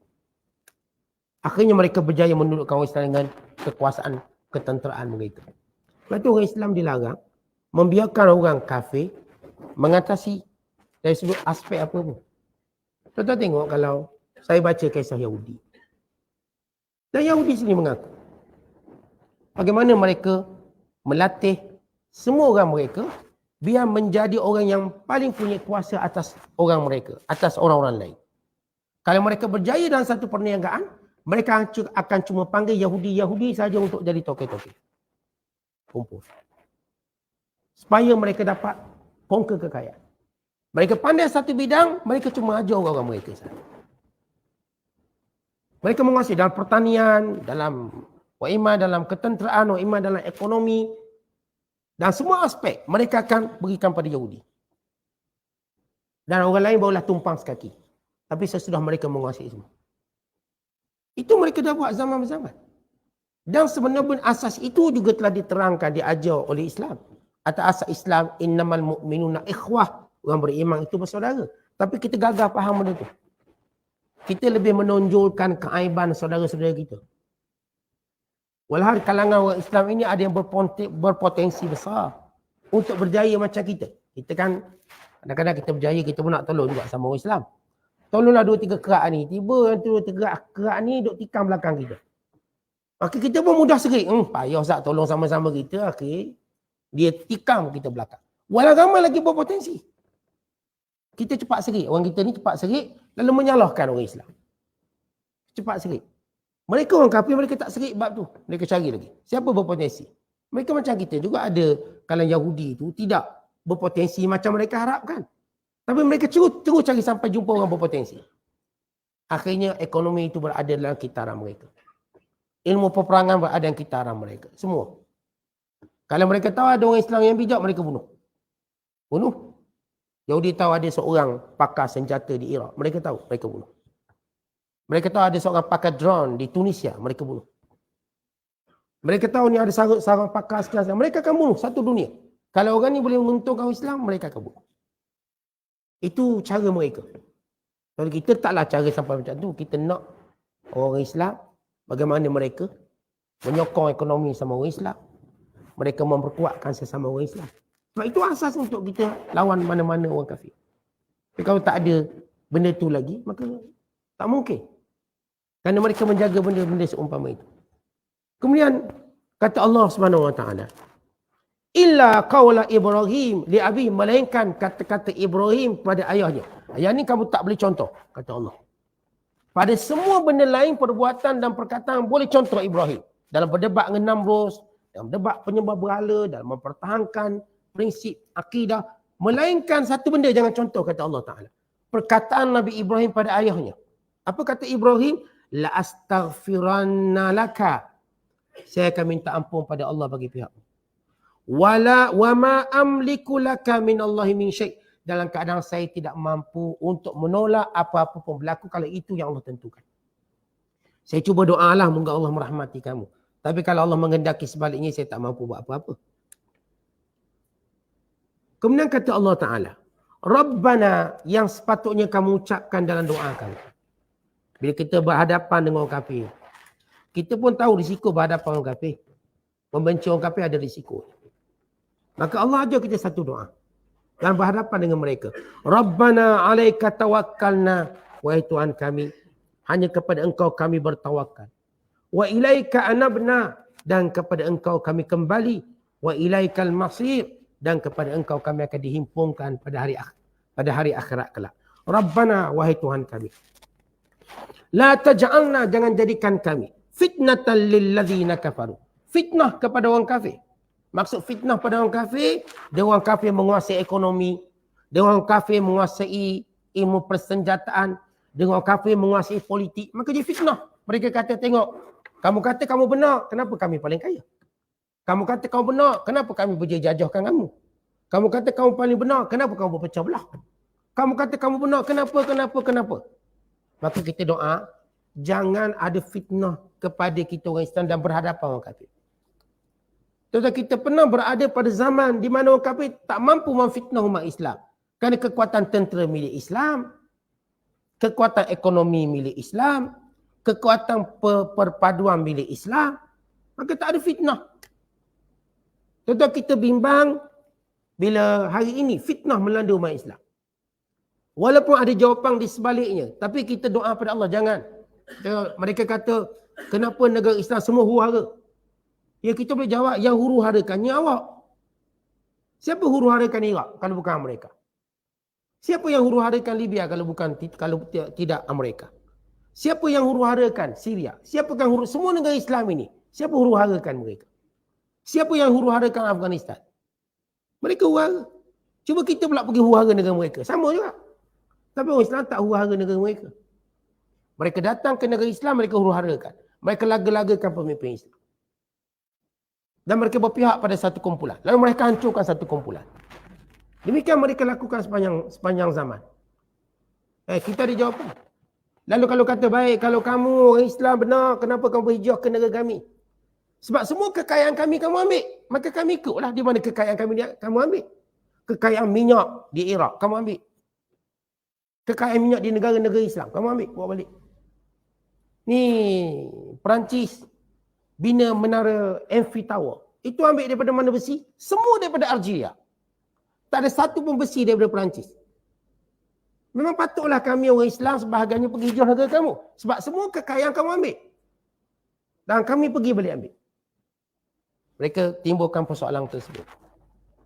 Akhirnya mereka berjaya menundukkan orang Islam dengan kekuasaan ketenteraan mereka. Lepas itu orang Islam dilarang membiarkan orang kafir mengatasi dari sudut aspek apa pun. Tuan-tuan tengok kalau saya baca kisah Yahudi. Dan Yahudi sendiri mengaku bagaimana mereka melatih semua orang mereka biar menjadi orang yang paling punya kuasa atas orang mereka, atas orang-orang lain. Kalau mereka berjaya dalam satu perniagaan, mereka akan cuma panggil Yahudi-Yahudi saja untuk jadi toke-toke. Kumpul. Supaya mereka dapat conquer kekayaan. Mereka pandai satu bidang, mereka cuma ajar orang-orang mereka saja. Mereka menguasai dalam pertanian, dalam wa'imah, dalam ketenteraan, wa'imah dalam ekonomi. Dan semua aspek mereka akan berikan pada Yahudi. Dan orang lain barulah tumpang sekaki. Tapi sesudah mereka menguasai semua. Itu mereka dah buat zaman-zaman. Dan sebenarnya asas itu juga telah diterangkan, diajar oleh Islam. Atas asas Islam, innamal mu'minuna ikhwah. Orang beriman itu bersaudara. Tapi kita gagal faham benda itu. Kita lebih menonjolkan keaiban saudara-saudara kita. Walhal kalangan orang Islam ini ada yang berpotensi besar untuk berjaya macam kita. Kita kan kadang-kadang kita berjaya, kita pun nak tolong juga sama orang Islam. Tolonglah 2-3 kerak ni. Tiba yang 2-3 kerak ni duk tikam belakang kita. Maka kita pun mudah serik. Payah Ustaz tolong sama-sama kita. Okay. Dia tikam kita belakang. Walau ramai lagi berpotensi. Kita cepat serik. Orang kita ni cepat serik. Lalu menyalahkan orang Islam. Cepat serik. Mereka orang kafir, mereka tak serik bab tu. Mereka cari lagi. Siapa berpotensi? Mereka macam kita juga ada. Kalau Yahudi tu tidak berpotensi macam mereka harapkan. Tapi mereka terus cari sampai jumpa orang berpotensi. Akhirnya ekonomi itu berada dalam kitaran mereka. Ilmu peperangan berada dalam kitaran mereka. Semua. Kalau mereka tahu ada orang Islam yang bijak, mereka bunuh. Bunuh. Yahudi tahu ada seorang pakar senjata di Iraq. Mereka tahu, mereka bunuh. Mereka tahu ada seorang pakar drone di Tunisia. Mereka bunuh. Mereka tahu ni ada seorang pakar sekian. Mereka akan bunuh satu dunia. Kalau orang ni boleh menguntungkan Islam, mereka akan bunuh. Itu cara mereka. Kalau kita taklah cara sampai macam tu. Kita nak orang Islam, bagaimana mereka menyokong ekonomi sama orang Islam. Mereka memperkuatkan sesama orang Islam. Sebab itu asas untuk kita lawan mana-mana orang kafir. Tapi kalau tak ada benda tu lagi, maka tak mungkin. Kerana mereka menjaga benda-benda seumpama itu. Kemudian kata Allah Subhanahu Wa Taala, illa qaula Ibrahim li abi, melainkan kata-kata Ibrahim pada ayahnya. Ayat ni kamu tak boleh contoh, kata Allah. Pada semua benda lain, perbuatan dan perkataan boleh contoh Ibrahim. Dalam berdebat dengan Namrus, dalam debat penyembah berhala, dalam mempertahankan prinsip, akidah. Melainkan satu benda jangan contoh, kata Allah Ta'ala. Perkataan Nabi Ibrahim pada ayahnya. Apa kata Ibrahim? La astaghfiranna laka. Saya akan minta ampun pada Allah bagi pihakmu. Wa ma amliku laka min Allahi min syai'. Dalam keadaan saya tidak mampu untuk menolak apa-apa pun berlaku kalau itu yang Allah tentukan. Saya cuba doalah moga Allah merahmati kamu. Tapi kalau Allah menghendaki sebaliknya, saya tak mampu buat apa-apa. Kemudian kata Allah Ta'ala, Rabbana, yang sepatutnya kamu ucapkan dalam doa kamu. Bila kita berhadapan dengan orang kafir. Kita pun tahu risiko berhadapan orang kafir. Membenci orang kafir ada risiko. Maka Allah ajar kita satu doa. Dan berhadapan dengan mereka. Rabbana alaika tawakkalna. Wahai Tuhan kami, hanya kepada Engkau kami bertawakal. Wa ilaika anabna. Dan kepada Engkau kami kembali. Wa ilaikal masir. Dan kepada Engkau kami akan dihimpunkan pada hari akhirat kelak. Rabbana, wahai Tuhan kami. La taj'alna, jangan jadikan kami. Fitnatan lilladzina kafaru. Fitnah kepada orang kafir. Maksud fitnah pada orang kafir, dia orang kafir menguasai ekonomi, dia orang kafir menguasai ilmu persenjataan, dia orang kafir menguasai politik, maka dia fitnah. Mereka kata, tengok, kamu kata kamu benar, kenapa kami paling kaya? Kamu kata kamu benar, kenapa kami berjajahkan kamu? Kamu kata kamu paling benar, kenapa kamu berpecah belah? Kamu kata kamu benar, kenapa? Maka kita doa, jangan ada fitnah kepada kita orang Islam dan berhadapan orang kafir. Tuan-tuan, kita pernah berada pada zaman di mana orang kafir tak mampu memfitnah umat Islam. Kerana kekuatan tentera milik Islam, kekuatan ekonomi milik Islam, kekuatan perpaduan milik Islam, maka tak ada fitnah. Tuan-tuan, kita bimbang bila hari ini fitnah melanda umat Islam. Walaupun ada jawapan di sebaliknya, tapi kita doa pada Allah, jangan. Mereka kata, kenapa negara Islam semua huru-hara? Ya, kita boleh jawab, yang huru-harakannya awak. Siapa huru-harakan Iraq kalau bukan mereka? Siapa yang huru-harakan Libya kalau tidak Amerika? Siapa yang huru-harakan Syria? Siapa yang semua negara Islam ini? Siapa huru-harakan mereka? Siapa yang huru-harakan Afghanistan? Mereka huru-hara. Cuba kita pula pergi huru-hara negara mereka. Sama juga. Tapi orang Islam tak huru-hara negara mereka. Mereka datang ke negara Islam, mereka huru-harakan. Mereka laga-lagakan pemimpin Islam. Dan mereka berpihak pada satu kumpulan. Lalu mereka hancurkan satu kumpulan. Demikian mereka lakukan sepanjang zaman. Kita ada jawapan. Lalu kalau kata, baik, kalau kamu orang Islam benar, kenapa kamu berhijrah ke negara kami? Sebab semua kekayaan kami kamu ambil. Maka kami ikutlah di mana kekayaan kami kamu ambil. Kekayaan minyak di Iraq, kamu ambil. Kekayaan minyak di negara-negara Islam, kamu ambil, bawa balik. Ni Perancis bina menara Eiffel Tower. Itu ambil daripada mana besi? Semua daripada Algeria. Tak ada satu pun besi daripada Perancis. Memang patutlah kami orang Islam sebahagiannya pergi hijrah negara kamu. Sebab semua kekayaan kamu ambil. Dan kami pergi balik ambil. Mereka timbulkan persoalan tersebut.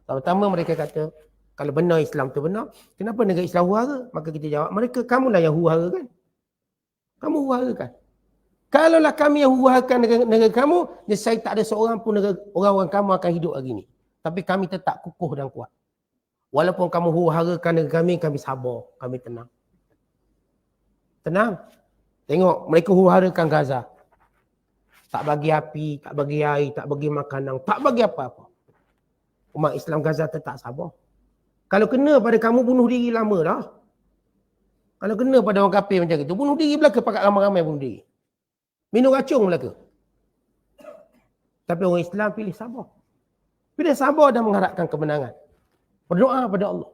Pertama mereka kata, kalau benar Islam tu benar, kenapa negara Islam huru-hara? Maka kita jawab, mereka kamulah yang huru-hara kan? Kamu huru-hara kan? Kalaulah kami yang huru-harakan negara kamu, saya tak ada seorang pun orang-orang kamu akan hidup hari ini. Tapi kami tetap kukuh dan kuat. Walaupun kamu huru-harakan negara kami sabar, kami tenang. Tenang. Tengok, mereka huru-harakan Gaza. Tak bagi api, tak bagi air, tak bagi makanan, tak bagi apa-apa. Umat Islam Gaza tetap sabar. Kalau kena pada kamu, bunuh diri lama dah. Kalau kena pada orang kafir macam itu, bunuh diri belaka, pakat ramai-ramai bunuh diri. Minum racun belaka. Tapi orang Islam pilih sabar. Pilih sabar dan mengharapkan kemenangan. Berdoa pada Allah.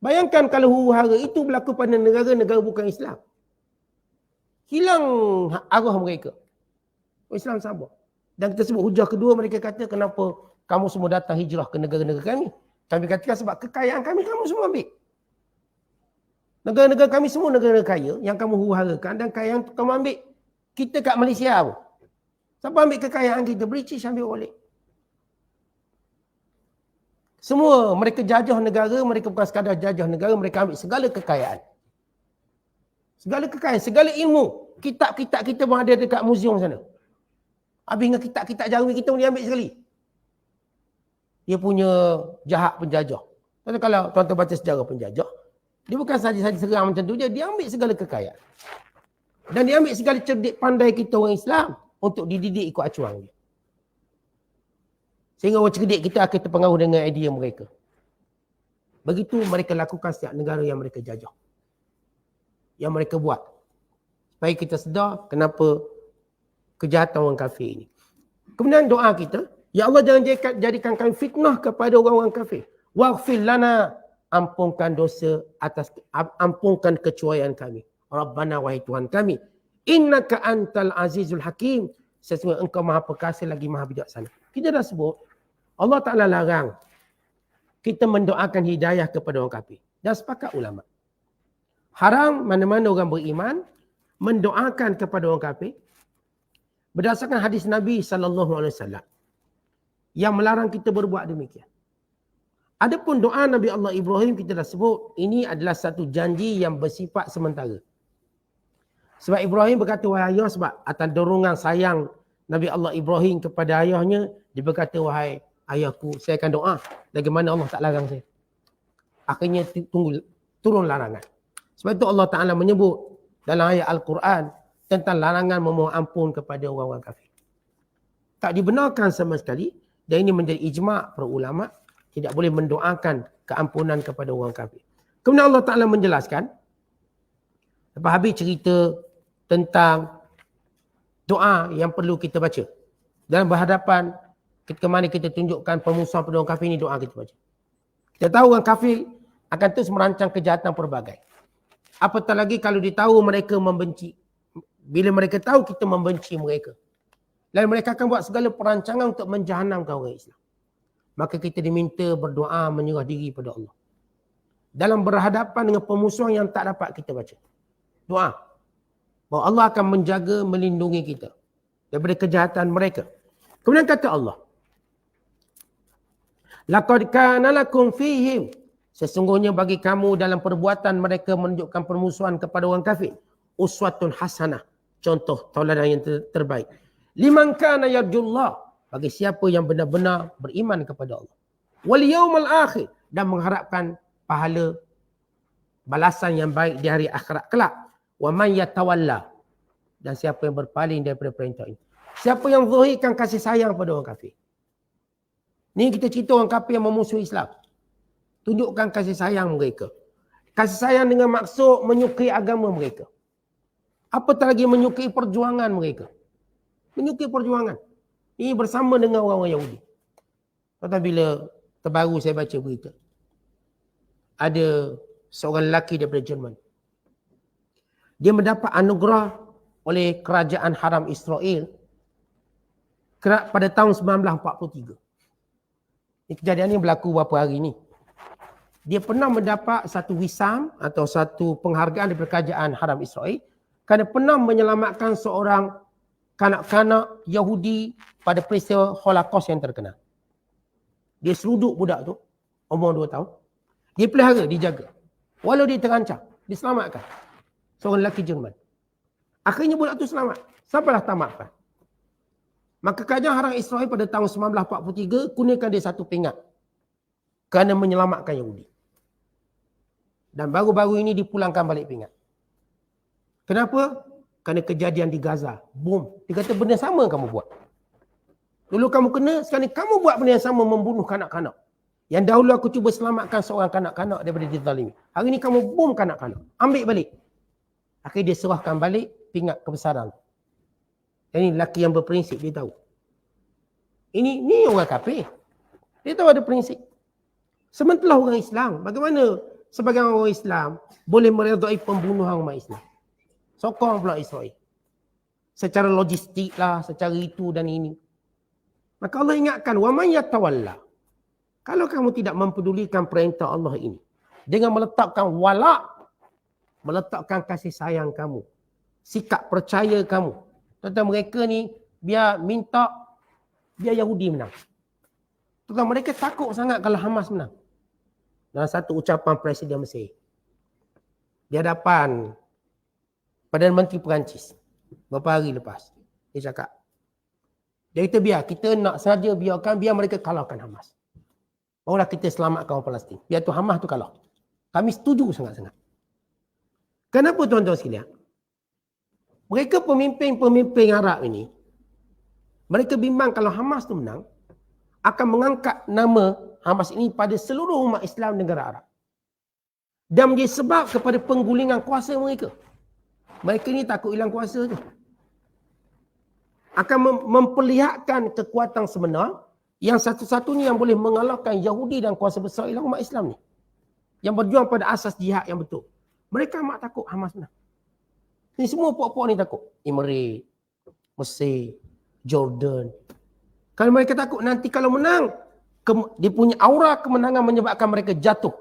Bayangkan kalau huru-hara itu berlaku pada negara-negara bukan Islam. Hilang arwah mereka. Orang Islam sabar. Dan kita sebut hujah kedua, mereka kata, kenapa kamu semua datang hijrah ke negara-negara kami? Kami katakan sebab kekayaan kami, kamu semua ambil. Negara-negara kami semua negara kaya yang kamu huru-harakan dan kekayaan kamu ambil. Kita kat Malaysia pun. Siapa ambil kekayaan kita? British ambil balik. Semua mereka jajah negara, mereka bukan sekadar jajah negara, mereka ambil segala kekayaan. Segala kekayaan, segala ilmu. Kitab-kitab kita pun ada dekat muzium sana. Habis dengan kitab-kitab Jawi kita pun diambil sekali. dia punya jahat penjajah. Tapi kalau tuan-tuan baca sejarah penjajah, dia bukan saja serang macam tu je, dia ambil segala kekayaan. Dan dia ambil segala cerdik pandai kita orang Islam untuk dididik ikut acuan dia. Sehingga orang cerdik kita akan terpengaruh dengan idea mereka. Begitu mereka lakukan setiap negara yang mereka jajah. Yang mereka buat. Supaya kita sedar kenapa kejahatan orang kafir ini. Kemudian doa kita, ya Allah jangan jadikan kami fitnah kepada orang-orang kafir. Waghfir lana, ampunkan dosa ampunkan kecuaian kami. Rabbana wahai Tuhan kami, innaka antal azizul hakim, sesungguhnya engkau maha perkasa lagi maha bijaksana. Kita dah sebut, Allah Ta'ala larang kita mendoakan hidayah kepada orang kafir. Dan sepakat ulama. Haram mana-mana orang beriman mendoakan kepada orang kafir berdasarkan hadis Nabi SAW yang melarang kita berbuat demikian. Adapun doa Nabi Allah Ibrahim kita dah sebut, ini adalah satu janji yang bersifat sementara. Sebab Ibrahim berkata, wahai ayah, sebab atas dorongan sayang Nabi Allah Ibrahim kepada ayahnya, dia berkata, wahai ayahku, saya akan doa. Bagaimana Allah tak larang saya. Akhirnya turun larangan. Sebab itu Allah Ta'ala menyebut dalam ayat Al-Quran tentang larangan memohon ampun kepada orang-orang kafir. Tak dibenarkan sama sekali, dan ini menjadi ijma' para ulama', tidak boleh mendoakan keampunan kepada orang kafir. Kemudian Allah Ta'ala menjelaskan, lepas habis cerita tentang doa yang perlu kita baca. Dalam berhadapan ketika mana kita tunjukkan pemusuhan pada orang kafir, ini doa kita baca. Kita tahu orang kafir akan terus merancang kejahatan pelbagai. Apatah lagi kalau ditahu mereka membenci. Bila mereka tahu kita membenci mereka. Lalu mereka akan buat segala perancangan untuk menjahanamkan orang Islam. Maka kita diminta berdoa menyerah diri pada Allah. Dalam berhadapan dengan pemusuhan yang tak dapat kita baca. Doa. Bahawa Allah akan menjaga, melindungi kita daripada kejahatan mereka. Kemudian kata Allah, laqad kana lakum fihim, sesungguhnya bagi kamu dalam perbuatan mereka menunjukkan permusuhan kepada orang kafir, uswatun hasanah, contoh tauladan yang terbaik. Liman kana yarjullah, bagi siapa yang benar-benar beriman kepada Allah. Wal yaumal akhir, dan mengharapkan pahala balasan yang baik di hari akhirat kelak. Wa man yatawalla, dan siapa yang berpaling daripada perintah ini. Siapa yang zahirkan kasih sayang pada orang kafir. Ni kita cerita orang kafir yang memusuhi Islam. Tunjukkan kasih sayang mereka. Kasih sayang dengan maksud menyukai agama mereka. Apatah lagi menyukai perjuangan mereka. Menyukai perjuangan. Ini bersama dengan orang-orang Yahudi. Tetapi bila terbaru saya baca berita. Ada seorang lelaki daripada Jerman. Dia mendapat anugerah oleh kerajaan haram Israel pada tahun 1943. Ini kejadian ini berlaku beberapa hari ini. Dia pernah mendapat satu wisam atau satu penghargaan daripada kerajaan haram Israel kerana pernah menyelamatkan seorang kanak-kanak Yahudi pada peristiwa Holocaust yang terkenal. Dia seruduk budak tu, umur 2 tahun. Dia pelihara, dijaga. Walau dia terancam, diselamatkan. Seorang lelaki Jerman. Akhirnya budak tu selamat. Sampailah tamatkan. Maka kerajaan haram Israel pada tahun 1943 gunakan dia satu pingat kerana menyelamatkan Yahudi. Dan baru-baru ini dipulangkan balik pingat. Kenapa? Kerana kejadian di Gaza. Boom. Dia kata benda sama kamu buat. Dulu kamu kena, sekarang kamu buat benda yang sama, membunuh kanak-kanak. Yang dahulu aku cuba selamatkan seorang kanak-kanak daripada dizalimi. Hari ini kamu boom kanak-kanak. Ambil balik. Akhirnya dia serahkan balik pingat kebesaran. Ini lelaki yang berprinsip, dia tahu. Ini orang kafir. Dia tahu ada prinsip. Sementara orang Islam, bagaimana sebagai orang Islam boleh meredai pembunuhan umat Islam? Sokong pula Israel. Secara logistik lah, secara itu dan ini. Maka Allah ingatkan, wa man yatawalla. Kalau kamu tidak mempedulikan perintah Allah ini, dengan meletakkan wala', meletakkan kasih sayang kamu, sikap percaya kamu. Tentang mereka ni, biar minta, biar Yahudi menang. Tentang mereka takut sangat kalau Hamas menang. Dalam satu ucapan Presiden Mesir. Di hadapan Perdana Menteri Perancis. Beberapa hari lepas. Dia cakap. Dia kata biar, kita nak saja biar mereka kalahkan Hamas. barulah kita selamatkan orang Palestin. Biar tu Hamas tu kalah. Kami setuju sangat-sangat. Kenapa tuan-tuan sekalian? Mereka pemimpin-pemimpin Arab ini, mereka bimbang kalau Hamas tu menang, akan mengangkat nama Hamas ini pada seluruh umat Islam negara Arab. Dan menjadi sebab kepada penggulingan kuasa mereka. Mereka ni takut hilang kuasa tu. Akan memperlihatkan kekuatan sebenar yang satu-satunya yang boleh mengalahkan Yahudi dan kuasa besar ialah umat Islam ni. Yang berjuang pada asas jihad yang betul. Mereka amat takut Hamas menang. Ini semua puak-puak ni takut. Emirates, Mesir, Jordan. Kalau mereka takut nanti kalau menang, dia punya aura kemenangan menyebabkan mereka jatuh.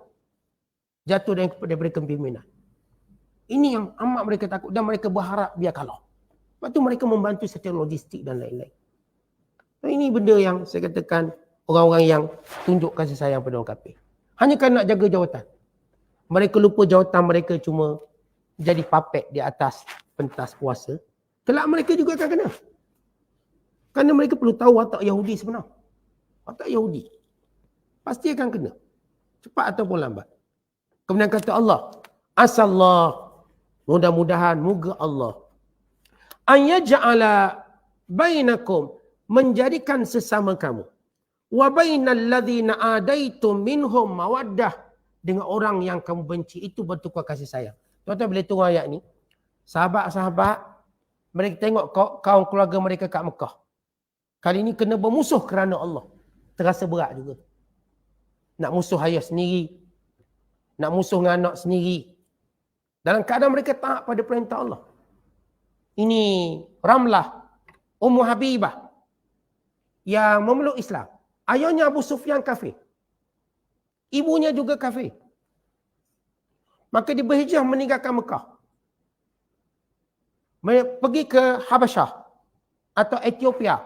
Jatuh daripada kepimpinan. Ini yang amat mereka takut dan mereka berharap biar kalah. Lepas tu mereka membantu secara logistik dan lain-lain. Ini benda yang saya katakan orang-orang yang tunjuk kasih sayang pada orang kafir. Hanya kerana nak jaga jawatan. Mereka lupa jawatan mereka cuma jadi puppet di atas pentas kuasa. Kelak mereka juga akan kena. Kerana mereka perlu tahu watak Yahudi sebenar. Watak Yahudi. Pasti akan kena. Cepat ataupun lambat. Kemudian kata Allah, asallah, mudah-mudahan, moga Allah, an yaj'ala bainakum, menjadikan sesama kamu, wa bainal ladzina adaitum minhum mawaddah, dengan orang yang kamu benci itu bertukar kasih sayang. Tuan-tuan boleh tengok ayat ni. Sahabat-sahabat, mereka tengok kaum keluarga mereka kat Mekah. Kali ni kena bermusuh kerana Allah. Terasa berat juga. Nak musuh ayah sendiri. Nak musuh dengan anak sendiri. Dalam keadaan mereka taat pada perintah Allah. Ini Ramlah, Ummu Habibah yang memeluk Islam. Ayahnya Abu Sufyan kafir. Ibunya juga kafir. Maka dia berhijrah meninggalkan Mekah. Pergi ke Habasyah atau Ethiopia.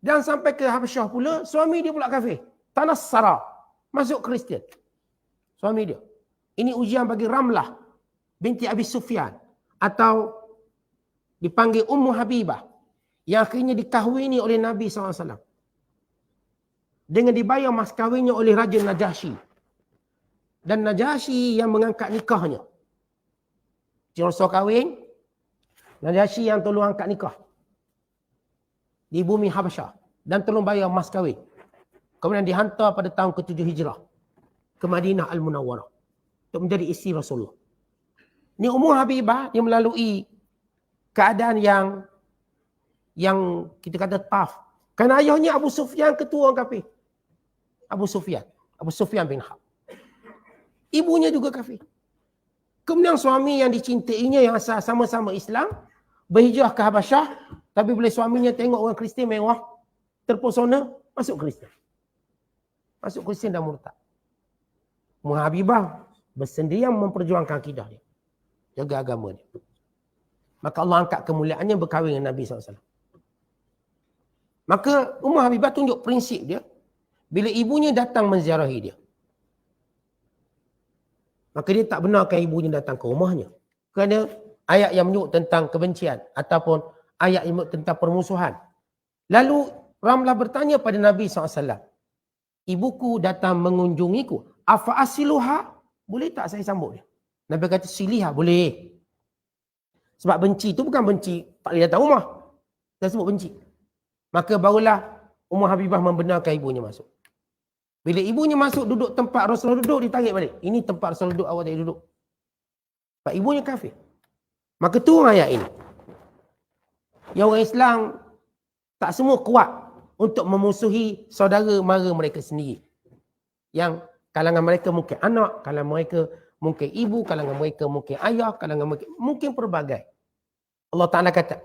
Dan sampai ke Habasyah pula, suami dia pula kafir. Tanassara, masuk Kristian. Suami dia. Ini ujian bagi Ramlah binti Abi Sufyan atau dipanggil Ummu Habibah yang akhirnya dikahwini oleh Nabi SAW. Dengan dibayar mas kahwinnya oleh Raja Najasyi. Dan Najasyi yang mengangkat nikahnya. Rasul kahwin, Najasyi yang tolong angkat nikah. Di bumi Habasyah. Dan tolong bayar mas kahwin. Kemudian dihantar pada tahun ke-7 Hijrah. Ke Madinah Al-Munawwarah. Untuk menjadi isteri Rasulullah. Ini Ummu Habibah, dia melalui keadaan yang kita kata tough. Kerana ayahnya Abu Sufyan ketua orang kafir. Abu Sufyan bin Harb. Ibunya juga kafir. Kemudian suami yang dicintainya yang asal sama-sama Islam, berhijrah ke Habasyah, tapi bila suaminya tengok orang Kristian mewah, terpesona, masuk Kristian. Masuk Kristian dan murtad. Ummu Habibah bersendirian memperjuangkan akidah dia. Jaga agama dia. Maka Allah angkat kemuliaannya berkahwin dengan Nabi SAW. Maka Ummu Habibah tunjuk prinsip dia. Bila ibunya datang menziarahi dia. Maka dia tak benarkan ibunya datang ke rumahnya. Kerana ayat yang menyebut tentang kebencian. Ataupun ayat yang menyebut tentang permusuhan. Lalu Ramlah bertanya pada Nabi SAW. Ibuku datang mengunjungiku. Afa asiluha? Boleh tak saya sambut dia? Nabi kata siliha, boleh. Sebab benci tu bukan benci tak boleh datang rumah. Kita sebut benci. Maka barulah Ummu Habibah membenarkan ibunya masuk. Bila ibunya masuk duduk tempat Rasulullah duduk, ditarik balik. Ini tempat Rasulullah duduk, awak tak duduk. Sebab ibunya kafir. Maka turun ayat ini. Yang orang Islam tak semua kuat untuk memusuhi saudara mara mereka sendiri. Yang kalangan mereka mungkin anak, kalangan mereka mungkin ibu, kalangan mereka mungkin ayah, kalangan mereka mungkin pelbagai. Allah Ta'ala kata,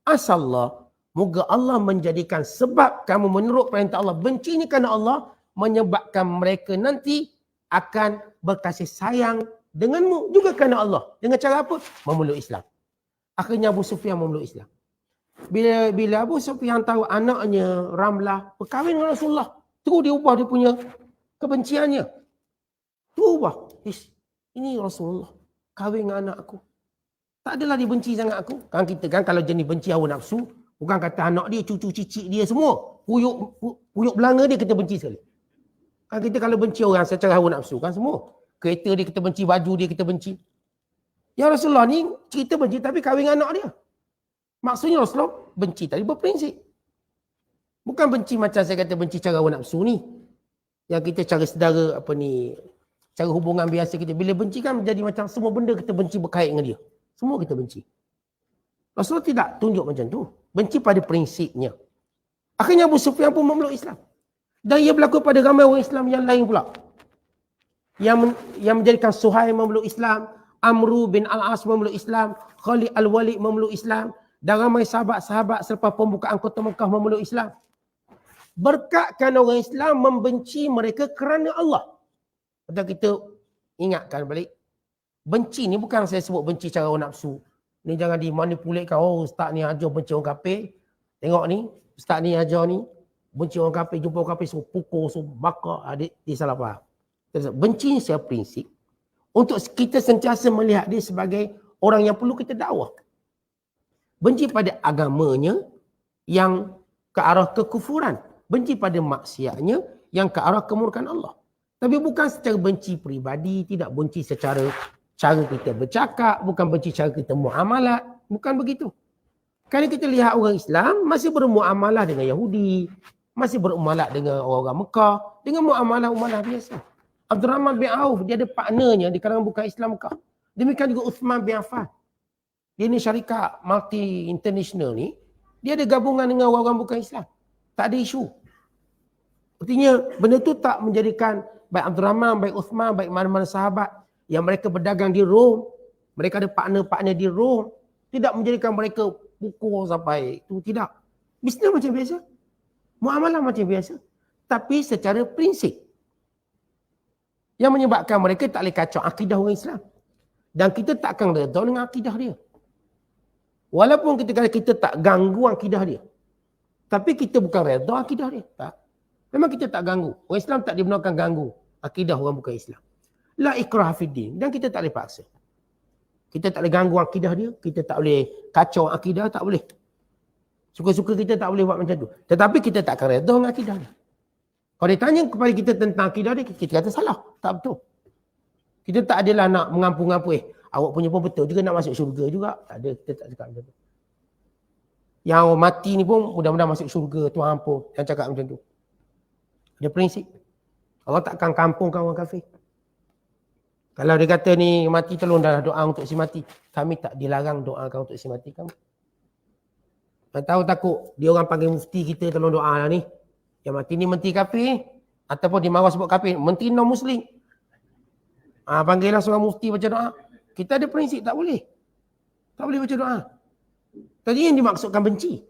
asallah, moga Allah menjadikan sebab kamu menurut perintah Allah, bencinya kerana Allah, menyebabkan mereka nanti akan berkasih sayang denganmu juga kerana Allah. Dengan cara apa? Memeluk Islam. Akhirnya Abu Sufyan memeluk Islam. Bila Abu Sufyan tahu anaknya Ramlah berkahwin dengan Rasulullah, terus dia ubah dia punya kebenciannya. Terus ubah. Ini Rasulullah kahwin dengan anak aku. Tak adalah dia benci sangat aku. Kan kita kan kalau jenis benci hawa nafsu, bukan kata anak dia, cucu cicit dia semua. Puyuk belanga dia kita benci sekali. Kan kita kalau benci orang secara hawa nafsu kan semua. Kereta dia kita benci, baju dia kita benci. Ya Rasulullah ni kita benci tapi kahwin dengan anak dia. Maksudnya Rasulullah benci tadi berprinsip. Bukan benci macam saya kata benci cara hawa nafsu ni. Yang kita cara sedara cara hubungan biasa kita. Bila benci kan menjadi macam semua benda kita benci berkait dengan dia. Semua kita benci. Rasulullah tidak tunjuk macam tu. Benci pada prinsipnya. Akhirnya Abu Sufyan pun memeluk Islam. Dan ia berlaku pada ramai orang Islam yang lain pula. Yang menjadikan Suhail memeluk Islam, Amru bin Al-As memeluk Islam, Khalid Al-Walid memeluk Islam, dan ramai sahabat-sahabat selepas pembukaan kota Mekah memeluk Islam. Berkat kerana orang Islam membenci mereka kerana Allah. Atau kita ingatkan balik. Benci ni bukan saya sebut benci cara hawa nafsu. Ni jangan dimanipulkan. Oh ustaz ni ajar benci orang kafir. Tengok ni, ustaz ni ajar ni. Benci orang kafir, jumpa orang kafir, suruh pukul, suruh bakar. Dia salah faham. Benci ni secara prinsip. Untuk kita sentiasa melihat dia sebagai orang yang perlu kita dakwah. Benci pada agamanya yang ke arah kekufuran. Benci pada maksiatnya yang ke arah kemurkaan Allah. Tapi bukan secara benci peribadi, tidak benci secara cara kita bercakap, bukan benci cara kita muamalat. Bukan begitu. Kerana kita lihat orang Islam masih bermuamalah dengan Yahudi, masih bermuamalah dengan orang Mekah, dengan muamalah biasa. Abdurrahman bin Auf, dia ada partnernya di kalangan bukan Islam Mekah. Demikian juga Uthman bin Affan. Dia ni syarikat multi international ni, dia ada gabungan dengan orang-orang bukan Islam. Tak ada isu. Artinya benda tu tak menjadikan baik Abdurrahman, baik Uthman, baik mana-mana sahabat yang mereka berdagang di Rom, mereka ada partner-partner di Rom, tidak menjadikan mereka pukul sampai itu, tidak. Bisnes macam biasa. Muamalah macam biasa. Tapi secara prinsip. Yang menyebabkan mereka tak boleh kacau akidah orang Islam. Dan kita tak akan redha dengan akidah dia. Walaupun kita tak ganggu akidah dia. Tapi kita bukan redha akidah dia. Tak. Memang kita tak ganggu. Orang Islam tak dibenarkan ganggu akidah orang bukan Islam. La ikrah fiddin. Dan kita tak boleh paksa. Kita tak boleh ganggu akidah dia. Kita tak boleh kacau akidah. Tak boleh. Suka-suka kita tak boleh buat macam tu. Tetapi kita tak akan redha dengan akidah dia. Kalau dia tanya kepada kita tentang akidah dia, kita kata salah. Tak betul. Kita tak adalah nak mengampu-ngampu. Awak punya pun betul juga nak masuk syurga juga. Tak ada. Kita tak cakap macam tu. Yang mati ni pun mudah-mudahan masuk syurga. Tuhan ampun. Yang cakap macam tu. Ada prinsip. Allah takkan kampungkan orang kafir. Kalau dia kata ni mati tolong dah doa untuk si mati. Kami tak dilarang doakan untuk si mati kamu. Yang tahu takut dia orang panggil mufti kita tolong doa lah ni. Yang mati ni menteri kafir ataupun dia marah sebab kafir, menteri non muslim. Panggillah seorang mufti baca doa. Kita ada prinsip tak boleh. Tak boleh baca doa. Tadi yang dimaksudkan benci.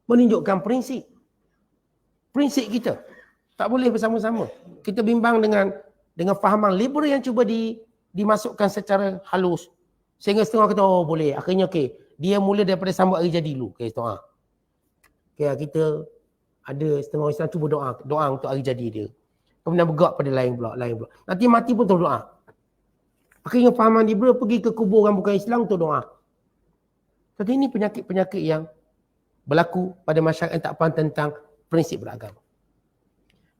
Menunjukkan prinsip. Prinsip kita. Tak boleh bersama-sama. Kita bimbang dengan fahaman liberal yang cuba dimasukkan secara halus. Sehingga setengah kata, oh boleh. Akhirnya okey. Dia mula daripada sambut hari jadi dulu. Okey, setengah. Okey, kita ada setengah Islam cuba doa untuk hari jadi dia. Kemudian bergerak pada lain pula. Nanti mati pun terus doa. Akhirnya fahaman liberal pergi ke kubur orang bukan Islam untuk doa. Jadi ini penyakit-penyakit yang berlaku pada masyarakat yang tak faham tentang prinsip beragama.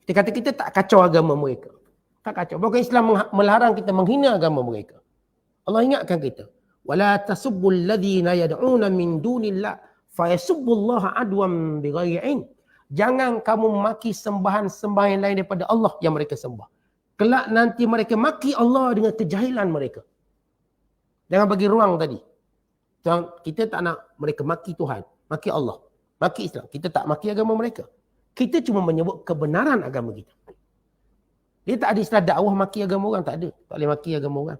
Kita kata kita tak kacau agama mereka. Tak kacau. Bukan Islam melarang kita menghina agama mereka. Allah ingatkan kita. Wala tasubbul ladzina yad'una min dunillah fayasubbullaha adwan bighairi ilm. Jangan kamu maki sembahan-sembahan lain daripada Allah yang mereka sembah. Kelak nanti mereka maki Allah dengan kejahilan mereka. Jangan bagi ruang tadi. Kita tak nak mereka maki Tuhan, maki Allah, maki Islam. Kita tak maki agama mereka. Kita cuma menyebut kebenaran agama kita. Dia tak ada istilah dakwah maki agama orang, tak ada. Tak boleh maki agama orang.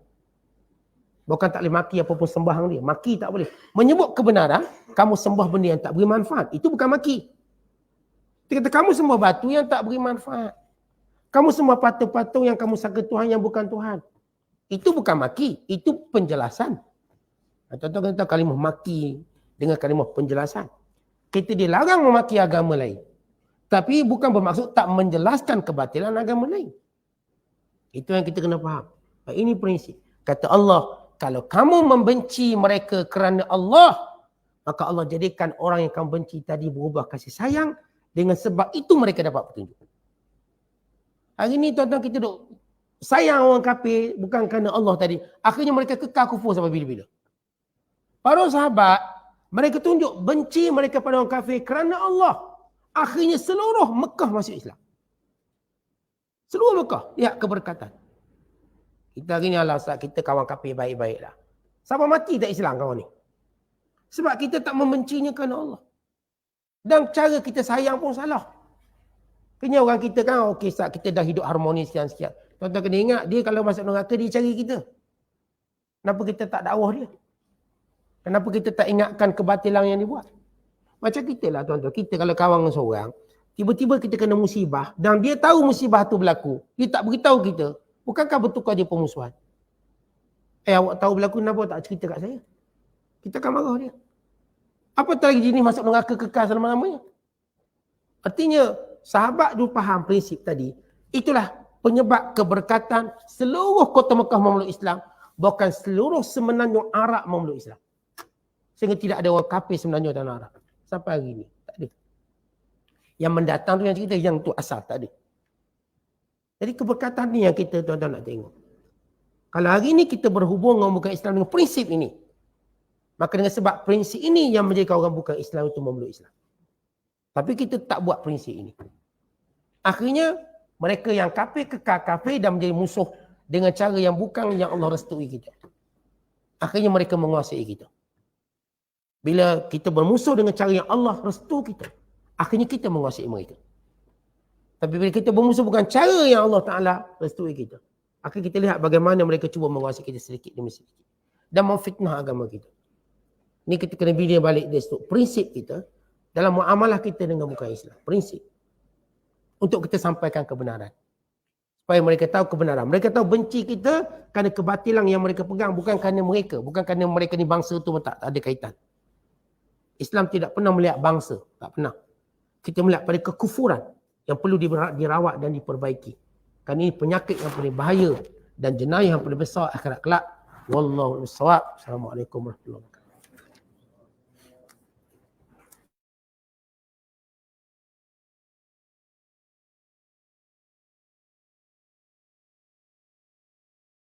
Bukan tak boleh maki apapun sembahan dia. Maki tak boleh. Menyebut kebenaran, kamu sembah benda yang tak beri manfaat. Itu bukan maki. Dia kata kamu sembah batu yang tak beri manfaat. Kamu sembah patung-patung yang kamu sangka Tuhan yang bukan Tuhan. Itu bukan maki. Itu penjelasan. Tuan-tuan kata kalimah maki dengan kalimah penjelasan. Kita dilarang memaki agama lain. Tapi bukan bermaksud tak menjelaskan kebatilan agama lain. Itu yang kita kena faham. Ini prinsip. Kata Allah, kalau kamu membenci mereka kerana Allah, maka Allah jadikan orang yang kamu benci tadi berubah kasih sayang Dengan sebab itu mereka dapat petunjuk. Hari ni tuan-tuan kita duk sayang orang kafir bukan kerana Allah tadi. Akhirnya mereka kekal kufur sampai bila-bila. Para sahabat, mereka tunjuk benci mereka pada orang kafir kerana Allah. Akhirnya seluruh Mekah masuk Islam. Seluruh Mekah, lihat keberkatan. Kita hari ni Allah Ustaz, kita kawan kafir baik-baik lah. Sampai mati tak Islam kawan ni. Sebab kita tak membencinya kerana Allah. Dan cara kita sayang pun salah. Kena orang kita kan, okey Ustaz, kita dah hidup harmonis sekian-sekian. Tuan-tuan kena ingat, dia kalau masuk neraka, dia cari kita. Kenapa kita tak dakwah dia? Kenapa kita tak ingatkan kebatilan yang dia buat? Macam kita lah tuan-tuan. Kita kalau kawan dengan seorang, tiba-tiba kita kena musibah dan dia tahu musibah tu berlaku. Dia tak beritahu kita. Bukankah bertukar dia permusuhan? Awak tahu berlaku, kenapa tak cerita kat saya? Kita akan marah dia. Apa lagi jenis masuk neraka kekal selama-lamanya? Artinya, sahabat dulu faham prinsip tadi. Itulah penyebab keberkatan seluruh kota Mekah memeluk Islam. Bukan seluruh semenanjung Arab memeluk Islam. Sehingga tidak ada orang kafir semenanjung tanah Arab. Sampai hari ini. Tak ada. Yang mendatang tu yang cerita, yang tu asal. Tak ada. Jadi keberkatan ni yang kita tuan-tuan nak tengok. Kalau hari ini kita berhubung dengan bukan Islam dengan prinsip ini. Maka dengan sebab prinsip ini yang menjadikan orang bukan Islam itu memeluk Islam. Tapi kita tak buat prinsip ini. Akhirnya mereka yang kafir kekal kafir dan menjadi musuh dengan cara yang bukan yang Allah restui kita. Akhirnya mereka menguasai kita. Bila kita bermusuh dengan cara yang Allah restu kita, akhirnya kita menguasai mereka. Tapi bila kita bermusuh bukan cara yang Allah Ta'ala restui kita, akhirnya kita lihat bagaimana mereka cuba menguasai kita sedikit demi sedikit. Dan memfitnah agama kita. Ini kita kena bina balik dari situ. Prinsip kita dalam muamalah kita dengan bukan Islam. Prinsip. Untuk kita sampaikan kebenaran. Supaya mereka tahu kebenaran. Mereka tahu benci kita kerana kebatilan yang mereka pegang. Bukan kerana mereka. Bukan kerana mereka ni bangsa tu tak ada kaitan. Islam tidak pernah melihat bangsa. Tak pernah. Kita melihat pada kekufuran yang perlu dirawat dan diperbaiki. Kerana ini penyakit yang paling bahaya dan jenayah yang paling besar akhirat kelak. Wallahu a'lam bishawab. Assalamualaikum warahmatullahi wabarakatuh.